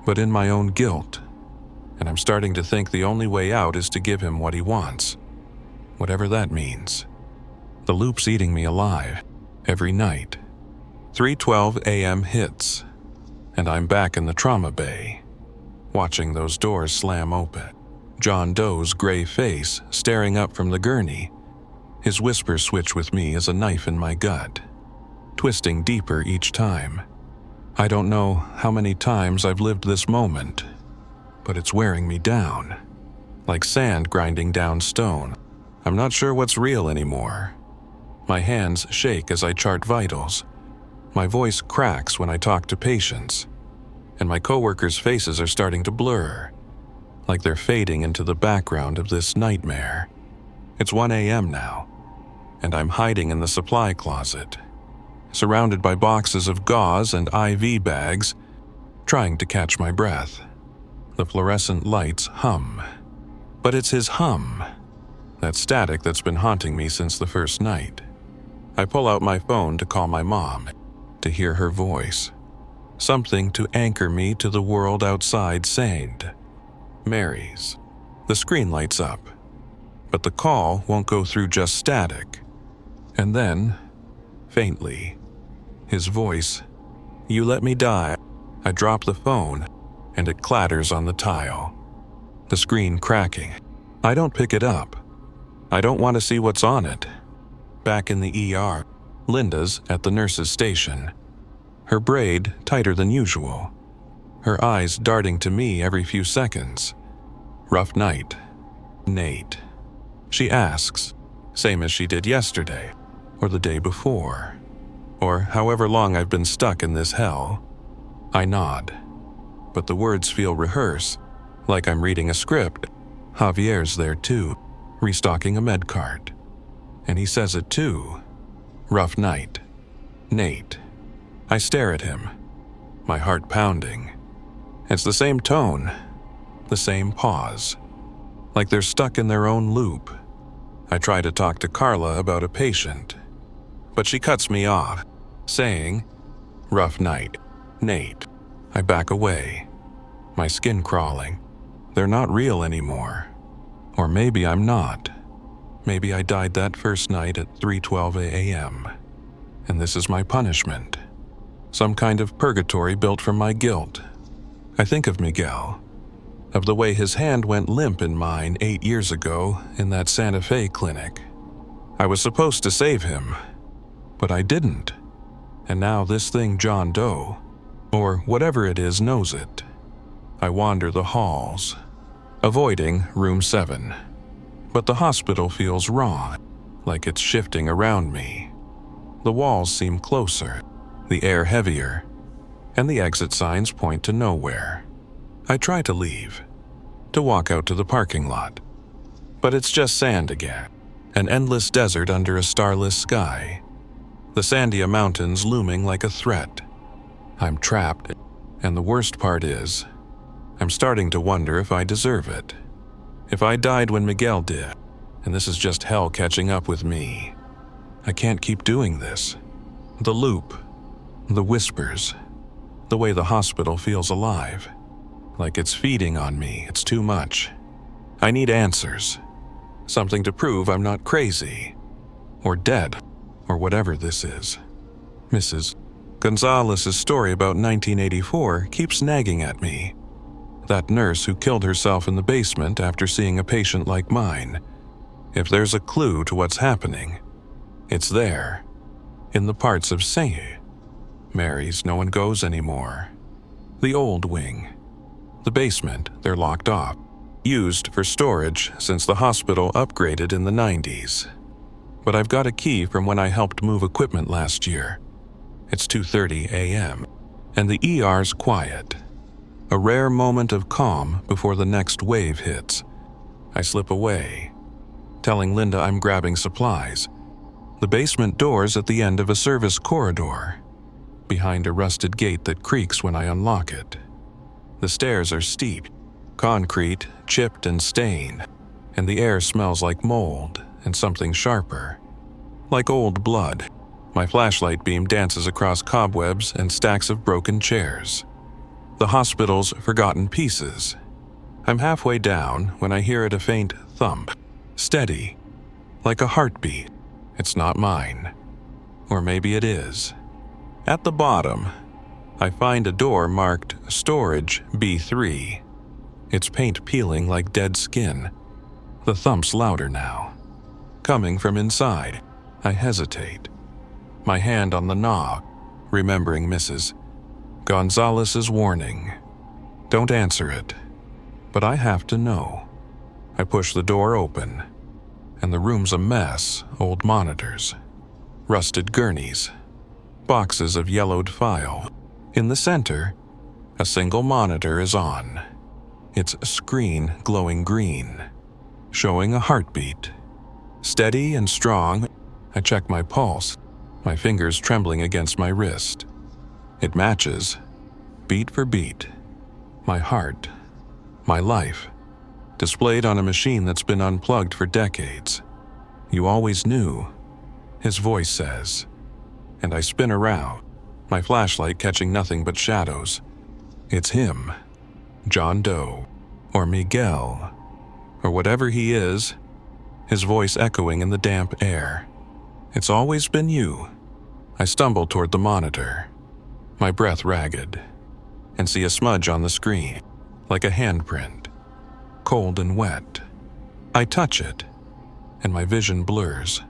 but in my own guilt, and I'm starting to think the only way out is to give him what he wants, whatever that means. The loop's eating me alive, every night. 3:12 a.m. hits, and I'm back in the trauma bay, watching those doors slam open. John Doe's gray face staring up from the gurney. His whispers switch with me as a knife in my gut, twisting deeper each time. I don't know how many times I've lived this moment, but it's wearing me down, like sand grinding down stone. I'm not sure what's real anymore. My hands shake as I chart vitals. My voice cracks when I talk to patients, and my coworkers' faces are starting to blur, like they're fading into the background of this nightmare. It's 1 a.m. now, and I'm hiding in the supply closet, surrounded by boxes of gauze and IV bags, trying to catch my breath. The fluorescent lights hum, but it's his hum, that static that's been haunting me since the first night. I pull out my phone to call my mom, to hear her voice, something to anchor me to the world outside saying, Mary's. The screen lights up, but the call won't go through, just static. And then, faintly, his voice, "You let me die." I drop the phone, and it clatters on the tile, the screen cracking. I don't pick it up. I don't want to see what's on it. Back in the ER, Linda's at the nurse's station, her braid tighter than usual, her eyes darting to me every few seconds. "Rough night, Nate?" she asks, same as she did yesterday, or the day before, or however long I've been stuck in this hell. I nod, but the words feel rehearsed, like I'm reading a script. Javier's there too, restocking a med cart, and he says it too. "Rough night, Nate." I stare at him, my heart pounding. It's the same tone, the same pause, like they're stuck in their own loop. I try to talk to Carla about a patient, but she cuts me off, saying, "Rough night, Nate." I back away, my skin crawling. They're not real anymore. Or maybe I'm not. Maybe I died that first night at 3:12 a.m., and this is my punishment. Some kind of purgatory built from my guilt. I think of Miguel, of the way his hand went limp in mine 8 years ago in that Santa Fe clinic. I was supposed to save him, but I didn't. And now this thing John Doe, or whatever it is, knows it. I wander the halls, avoiding room 7. But the hospital feels wrong, like it's shifting around me. The walls seem closer, the air heavier, and the exit signs point to nowhere. I try to leave, to walk out to the parking lot, but it's just sand again, an endless desert under a starless sky, the Sandia Mountains looming like a threat. I'm trapped, and the worst part is, I'm starting to wonder if I deserve it. If I died when Miguel did, and this is just hell catching up with me. I can't keep doing this. The loop, the whispers, the way the hospital feels alive, like it's feeding on me. It's too much. I need answers, something to prove I'm not crazy, or dead, or whatever this is. Mrs. Gonzalez's story about 1984 keeps nagging at me. That nurse who killed herself in the basement after seeing a patient like mine. If there's a clue to what's happening, it's there, in the parts of St. Mary's no one goes anymore. The old wing. The basement, they're locked off, used for storage since the hospital upgraded in the 90s. But I've got a key from when I helped move equipment last year. It's 2:30 a.m., and the ER's quiet. A rare moment of calm before the next wave hits. I slip away, telling Linda I'm grabbing supplies. The basement door's at the end of a service corridor, behind a rusted gate that creaks when I unlock it. The stairs are steep, concrete, chipped and stained, and the air smells like mold and something sharper, like old blood. My flashlight beam dances across cobwebs and stacks of broken chairs. the hospital's forgotten pieces. I'm halfway down when I hear a faint thump, steady, like a heartbeat. It's not mine. Or maybe it is. At the bottom, I find a door marked Storage B3. Its paint peeling like dead skin. The thump's louder now. Coming from inside, I hesitate. My hand on the knob, remembering Mrs. Gonzalez's warning. Don't answer it. But I have to know. I push the door open, and the room's a mess. Old monitors, rusted gurneys, boxes of yellowed file. In the center, a single monitor is on. Its screen glowing green, showing a heartbeat. Steady and strong, I check my pulse, my fingers trembling against my wrist. It matches, beat for beat. My heart, my life, displayed on a machine that's been unplugged for decades. You always knew, his voice says. And I spin around, my flashlight catching nothing but shadows. It's him, John Doe, or Miguel, or whatever he is, his voice echoing in the damp air. It's always been you. I stumble toward the monitor, my breath ragged, and see a smudge on the screen, like a handprint, cold and wet. I touch it, and my vision blurs.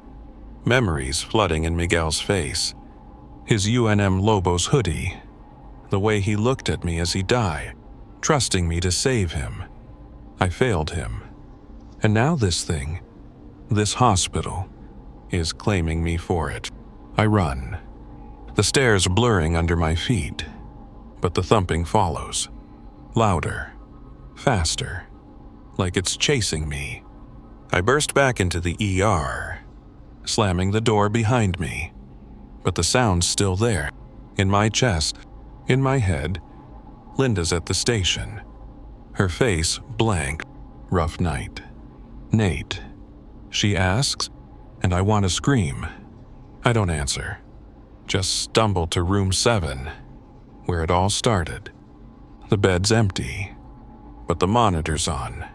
Memories flooding in Miguel's face, his UNM Lobos hoodie, the way he looked at me as he died, trusting me to save him. I failed him. And now this thing, this hospital, is claiming me for it. I run, the stairs blurring under my feet, but the thumping follows. Louder, faster, like it's chasing me. I burst back into the ER, slamming the door behind me. But the sound's still there, in my chest, in my head. Linda's at the station, her face blank. Rough night. Nate, she asks, and I want to scream. I don't answer, just stumble to room 7, where it all started. The bed's empty, but the monitor's on,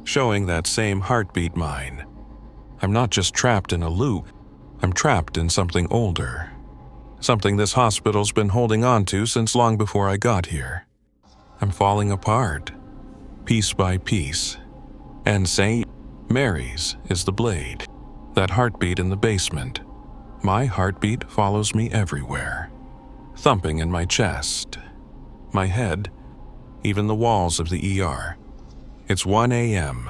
showing that same heartbeat mine. I'm not just trapped in a loop, I'm trapped in something older. Something this hospital's been holding on to since long before I got here. I'm falling apart, piece by piece. And St. Mary's is the blade. That heartbeat in the basement. My heartbeat follows me everywhere. Thumping in my chest, my head, even the walls of the ER. It's 1 a.m.,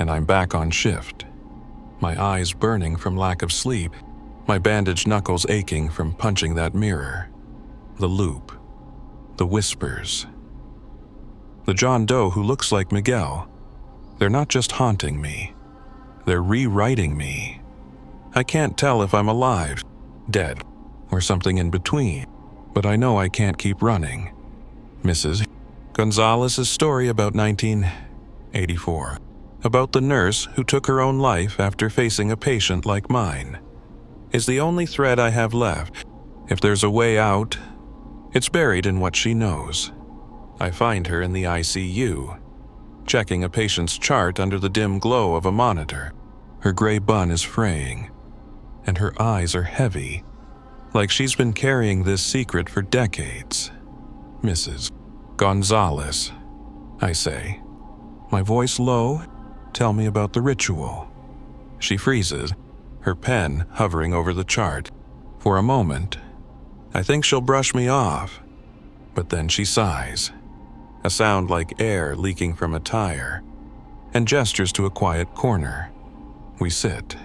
and I'm back on shift. My eyes burning from lack of sleep, my bandaged knuckles aching from punching that mirror. The loop, the whispers. The John Doe who looks like Miguel. They're not just haunting me, they're rewriting me. I can't tell if I'm alive, dead, or something in between, but I know I can't keep running. Mrs. Gonzalez's story about 1984, about the nurse who took her own life after facing a patient like mine, is the only thread I have left. If there's a way out, it's buried in what she knows. I find her in the ICU, checking a patient's chart under the dim glow of a monitor. Her gray bun is fraying, and her eyes are heavy, like she's been carrying this secret for decades. Mrs. Gonzalez, I say, my voice low. Tell me about the ritual. She freezes, her pen hovering over the chart. For a moment, I think she'll brush me off, but then she sighs, a sound like air leaking from a tire, and gestures to a quiet corner. We sit,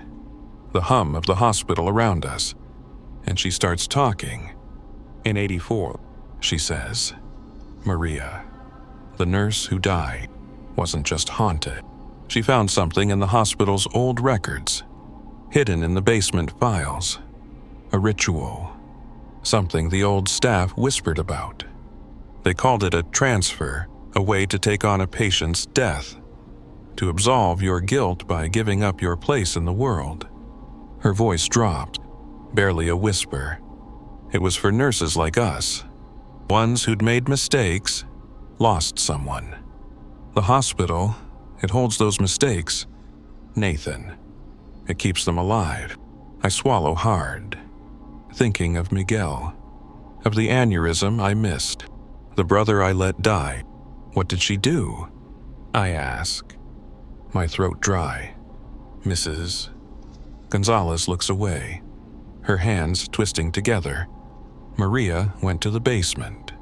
the hum of the hospital around us, and she starts talking. In 84, she says, Maria, the nurse who died, wasn't just haunted. She found something in the hospital's old records, hidden in the basement files. A ritual, something the old staff whispered about. They called it a transfer, a way to take on a patient's death, to absolve your guilt by giving up your place in the world. Her voice dropped, barely a whisper. It was for nurses like us, Ones who'd made mistakes, lost someone. The hospital, it holds those mistakes. Nathan. It keeps them alive. I swallow hard, thinking of Miguel, of the aneurysm I missed, the brother I let die. What did she do? I ask, my throat dry. Mrs. Gonzalez looks away, her hands twisting together. Maria went to the basement.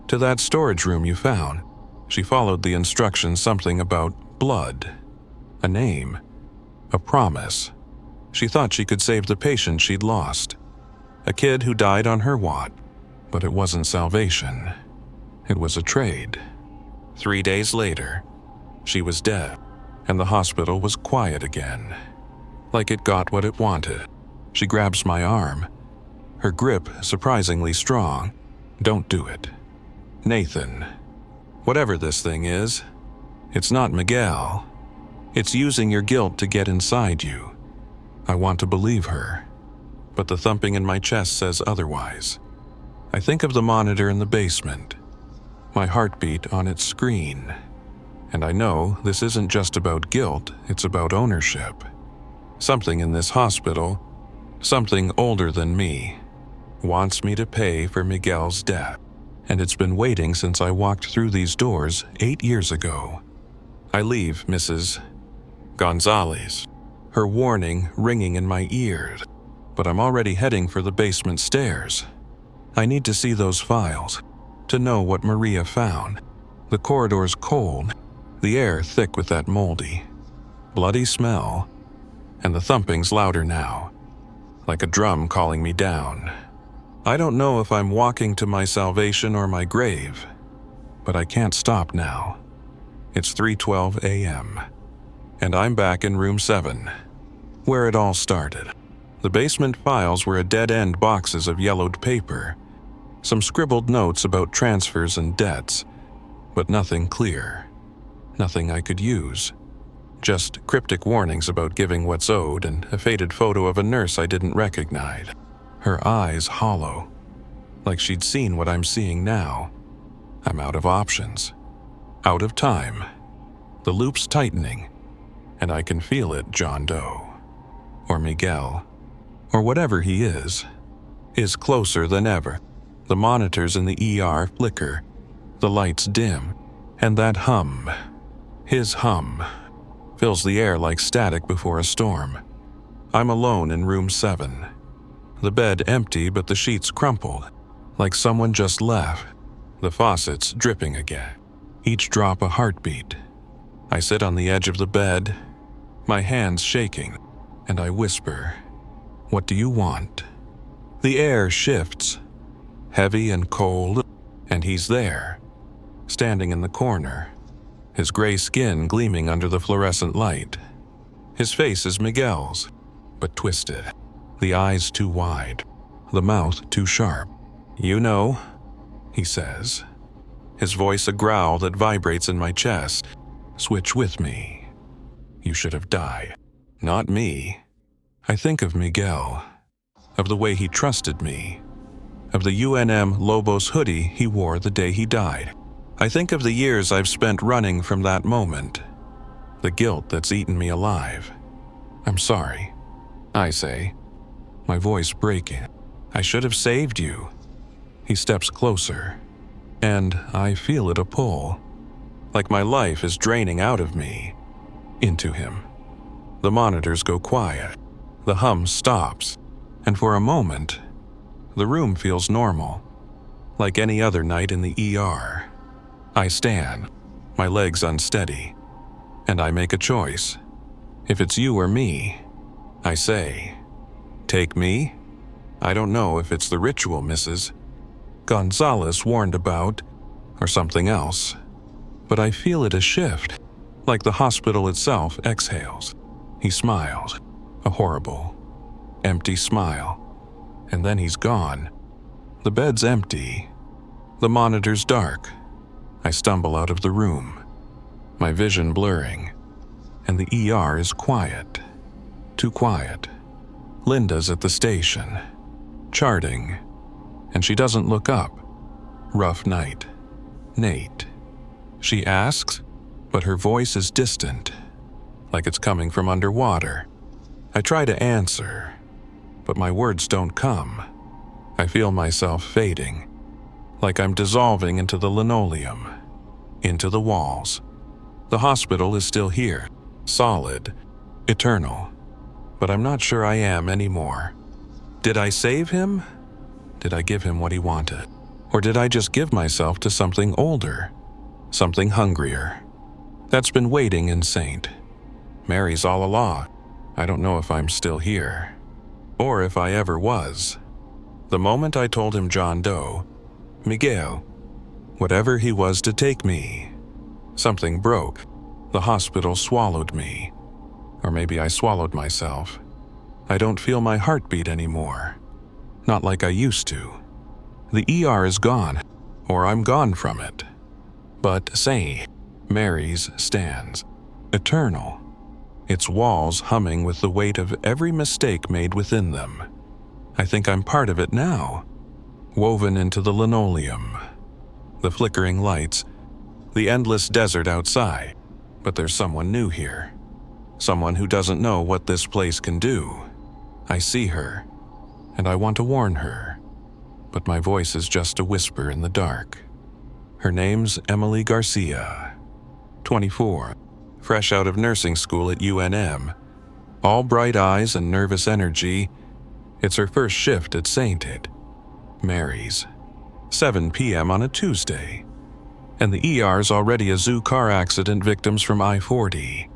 To that storage room you found. She followed the instructions, something about blood, a name, a promise. She thought she could save the patient she'd lost, a kid who died on her watch. But it wasn't salvation. It was a trade. 3 days later, she was dead, and the hospital was quiet again, like it got what it wanted. She grabs my arm, her grip surprisingly strong. Don't do it. Nathan, whatever this thing is, it's not Miguel. It's using your guilt to get inside you. I want to believe her, but the thumping in my chest says otherwise. I think of the monitor in the basement, my heartbeat on its screen, and I know this isn't just about guilt, it's about ownership. Something in this hospital, something older than me, wants me to pay for Miguel's death, and it's been waiting since I walked through these doors 8 years ago. I leave Mrs. Gonzalez, her warning ringing in my ears, but I'm already heading for the basement stairs. I need to see those files, to know what Maria found. The corridor's cold, the air thick with that moldy, bloody smell, and the thumping's louder now, like a drum calling me down. I don't know if I'm walking to my salvation or my grave, but I can't stop now. It's 3:12 a.m., and I'm back in room 7, where it all started. The basement files were dead-end boxes of yellowed paper, some scribbled notes about transfers and debts, but nothing clear, nothing I could use. Just cryptic warnings about giving what's owed and a faded photo of a nurse I didn't recognize. Her eyes hollow, like she'd seen what I'm seeing now. I'm out of options, out of time. The loop's tightening, and I can feel it. John Doe, or Miguel, or whatever he is closer than ever. The monitors in the ER flicker, the lights dim, and that hum, his hum, fills the air like static before a storm. I'm alone in room 7. The bed empty, but the sheets crumpled, like someone just left. The faucets dripping again, each drop a heartbeat. I sit on the edge of the bed, my hands shaking, and I whisper, "What do you want?" The air shifts, heavy and cold, and he's there, standing in the corner, his gray skin gleaming under the fluorescent light. His face is Miguel's, but twisted, the eyes too wide, the mouth too sharp. "You know," he says, his voice a growl that vibrates in my chest. "Switch with me. You should have died, not me." I think of Miguel, of the way he trusted me, of the UNM Lobos hoodie he wore the day he died. I think of the years I've spent running from that moment, the guilt that's eaten me alive. "I'm sorry," I say, my voice breaking. "I should have saved you." He steps closer, and I feel it a pull, like my life is draining out of me, into him. The monitors go quiet, the hum stops, and for a moment, the room feels normal, like any other night in the ER. I stand, my legs unsteady, and I make a choice. If it's you or me, I say, "Take me?" I don't know if it's the ritual Mrs. Gonzalez warned about, or something else, but I feel it a shift, like the hospital itself exhales. He smiles, a horrible, empty smile, and then he's gone. The bed's empty, the monitor's dark. I stumble out of the room, my vision blurring, and the ER is quiet, too quiet. Linda's at the station, charting, and she doesn't look up. Rough night. Nate. She asks, but her voice is distant, like it's coming from underwater. I try to answer, but my words don't come. I feel myself fading, like I'm dissolving into the linoleum, into the walls. The hospital is still here, solid, eternal, but I'm not sure I am anymore. Did I save him? Did I give him what he wanted? Or did I just give myself to something older, something hungrier? That's been waiting in Saint. Mary's all along. I don't know if I'm still here, or if I ever was. The moment I told him John Doe, Miguel, whatever he was to take me, something broke. The hospital swallowed me. Or maybe I swallowed myself. I don't feel my heartbeat anymore. Not like I used to. The ER is gone, or I'm gone from it. But St. Mary's stands, eternal, its walls humming with the weight of every mistake made within them. I think I'm part of it now, woven into the linoleum, the flickering lights, the endless desert outside. But there's someone new here, someone who doesn't know what this place can do. I see her, and I want to warn her, but my voice is just a whisper in the dark. Her name's Emily Garcia, 24, fresh out of nursing school at UNM, all bright eyes and nervous energy. It's her first shift at St. Mary's, 7 p.m. on a Tuesday, and the ER's already a zoo car accident victims from I-40.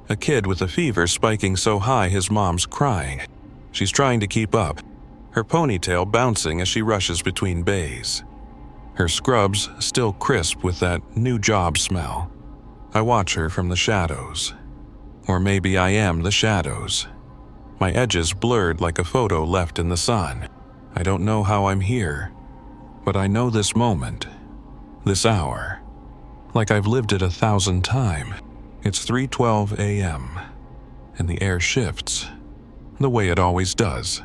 A kid with a fever spiking so high his mom's crying. She's trying to keep up, her ponytail bouncing as she rushes between bays. Her scrubs still crisp with that new job smell. I watch her from the shadows. Or maybe I am the shadows. My edges blurred like a photo left in the sun. I don't know how I'm here, but I know this moment, this hour, like I've lived it 1,000 times. It's 3:12 a.m., and the air shifts, the way it always does.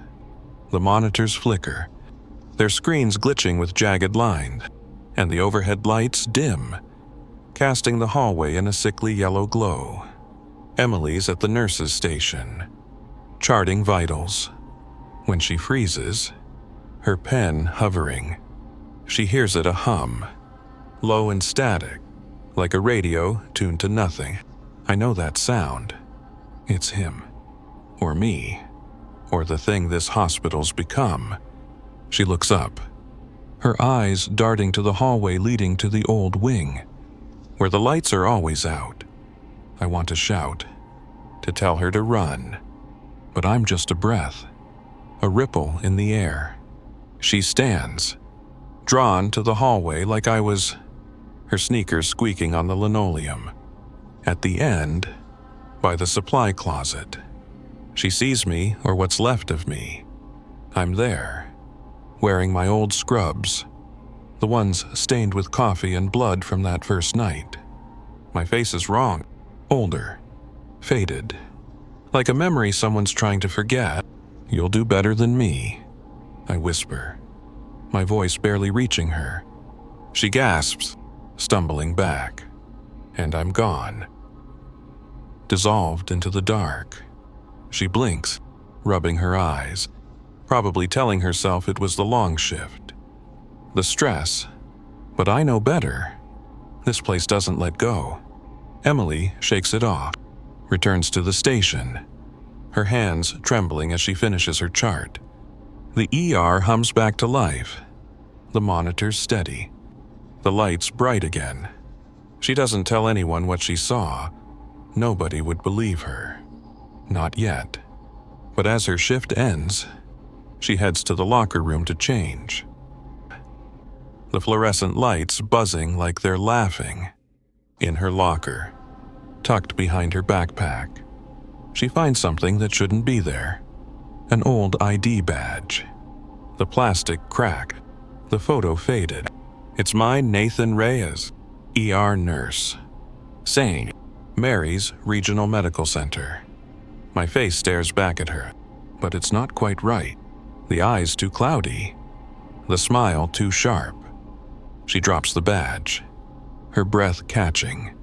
The monitors flicker, their screens glitching with jagged lines, and the overhead lights dim, casting the hallway in a sickly yellow glow. Emily's at the nurse's station, charting vitals. When she freezes, her pen hovering, she hears it a hum, low and static, like a radio tuned to nothing. I know that sound. It's him, or me, or the thing this hospital's become. She looks up, her eyes darting to the hallway leading to the old wing, where the lights are always out. I want to shout, to tell her to run, but I'm just a breath, a ripple in the air. She stands, drawn to the hallway like I was, her sneakers squeaking on the linoleum. At the end, by the supply closet. She sees me, or what's left of me. I'm there, wearing my old scrubs, the ones stained with coffee and blood from that first night. My face is wrong, older, faded, like a memory someone's trying to forget. You'll do better than me, I whisper, my voice barely reaching her. She gasps, stumbling back, and I'm gone. Dissolved into the dark. She blinks, rubbing her eyes, probably telling herself it was the long shift, the stress, but I know better. This place doesn't let go. Emily shakes it off, returns to the station, her hands trembling as she finishes her chart. The ER hums back to life, the monitors steady, the lights bright again. She doesn't tell anyone what she saw. Nobody would believe her. Not yet. But as her shift ends, she heads to the locker room to change. The fluorescent lights buzzing like they're laughing. In her locker, tucked behind her backpack, she finds something that shouldn't be there. An old ID badge. The plastic cracked, the photo faded. It's my Nathan Reyes, ER nurse. St. Mary's Regional Medical Center. My face stares back at her, but it's not quite right. The eyes too cloudy, the smile too sharp. She drops the badge, her breath catching,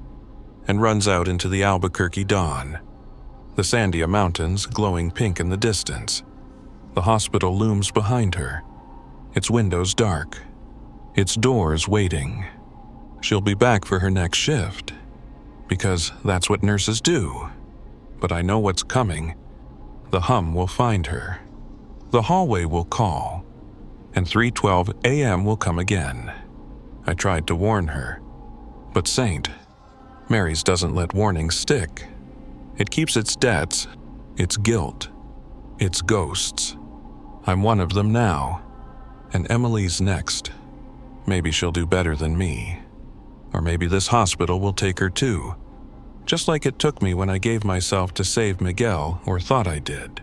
and runs out into the Albuquerque dawn. The Sandia Mountains glowing pink in the distance. The hospital looms behind her, its windows dark, its doors waiting. She'll be back for her next shift, because that's what nurses do. But I know what's coming. The hum will find her. The hallway will call, and 3:12 a.m. will come again. I tried to warn her, but St. Mary's doesn't let warnings stick. It keeps its debts, its guilt, its ghosts. I'm one of them now, and Emily's next. Maybe she'll do better than me. Or maybe this hospital will take her too, just like it took me when I gave myself to save Miguel, or thought I did.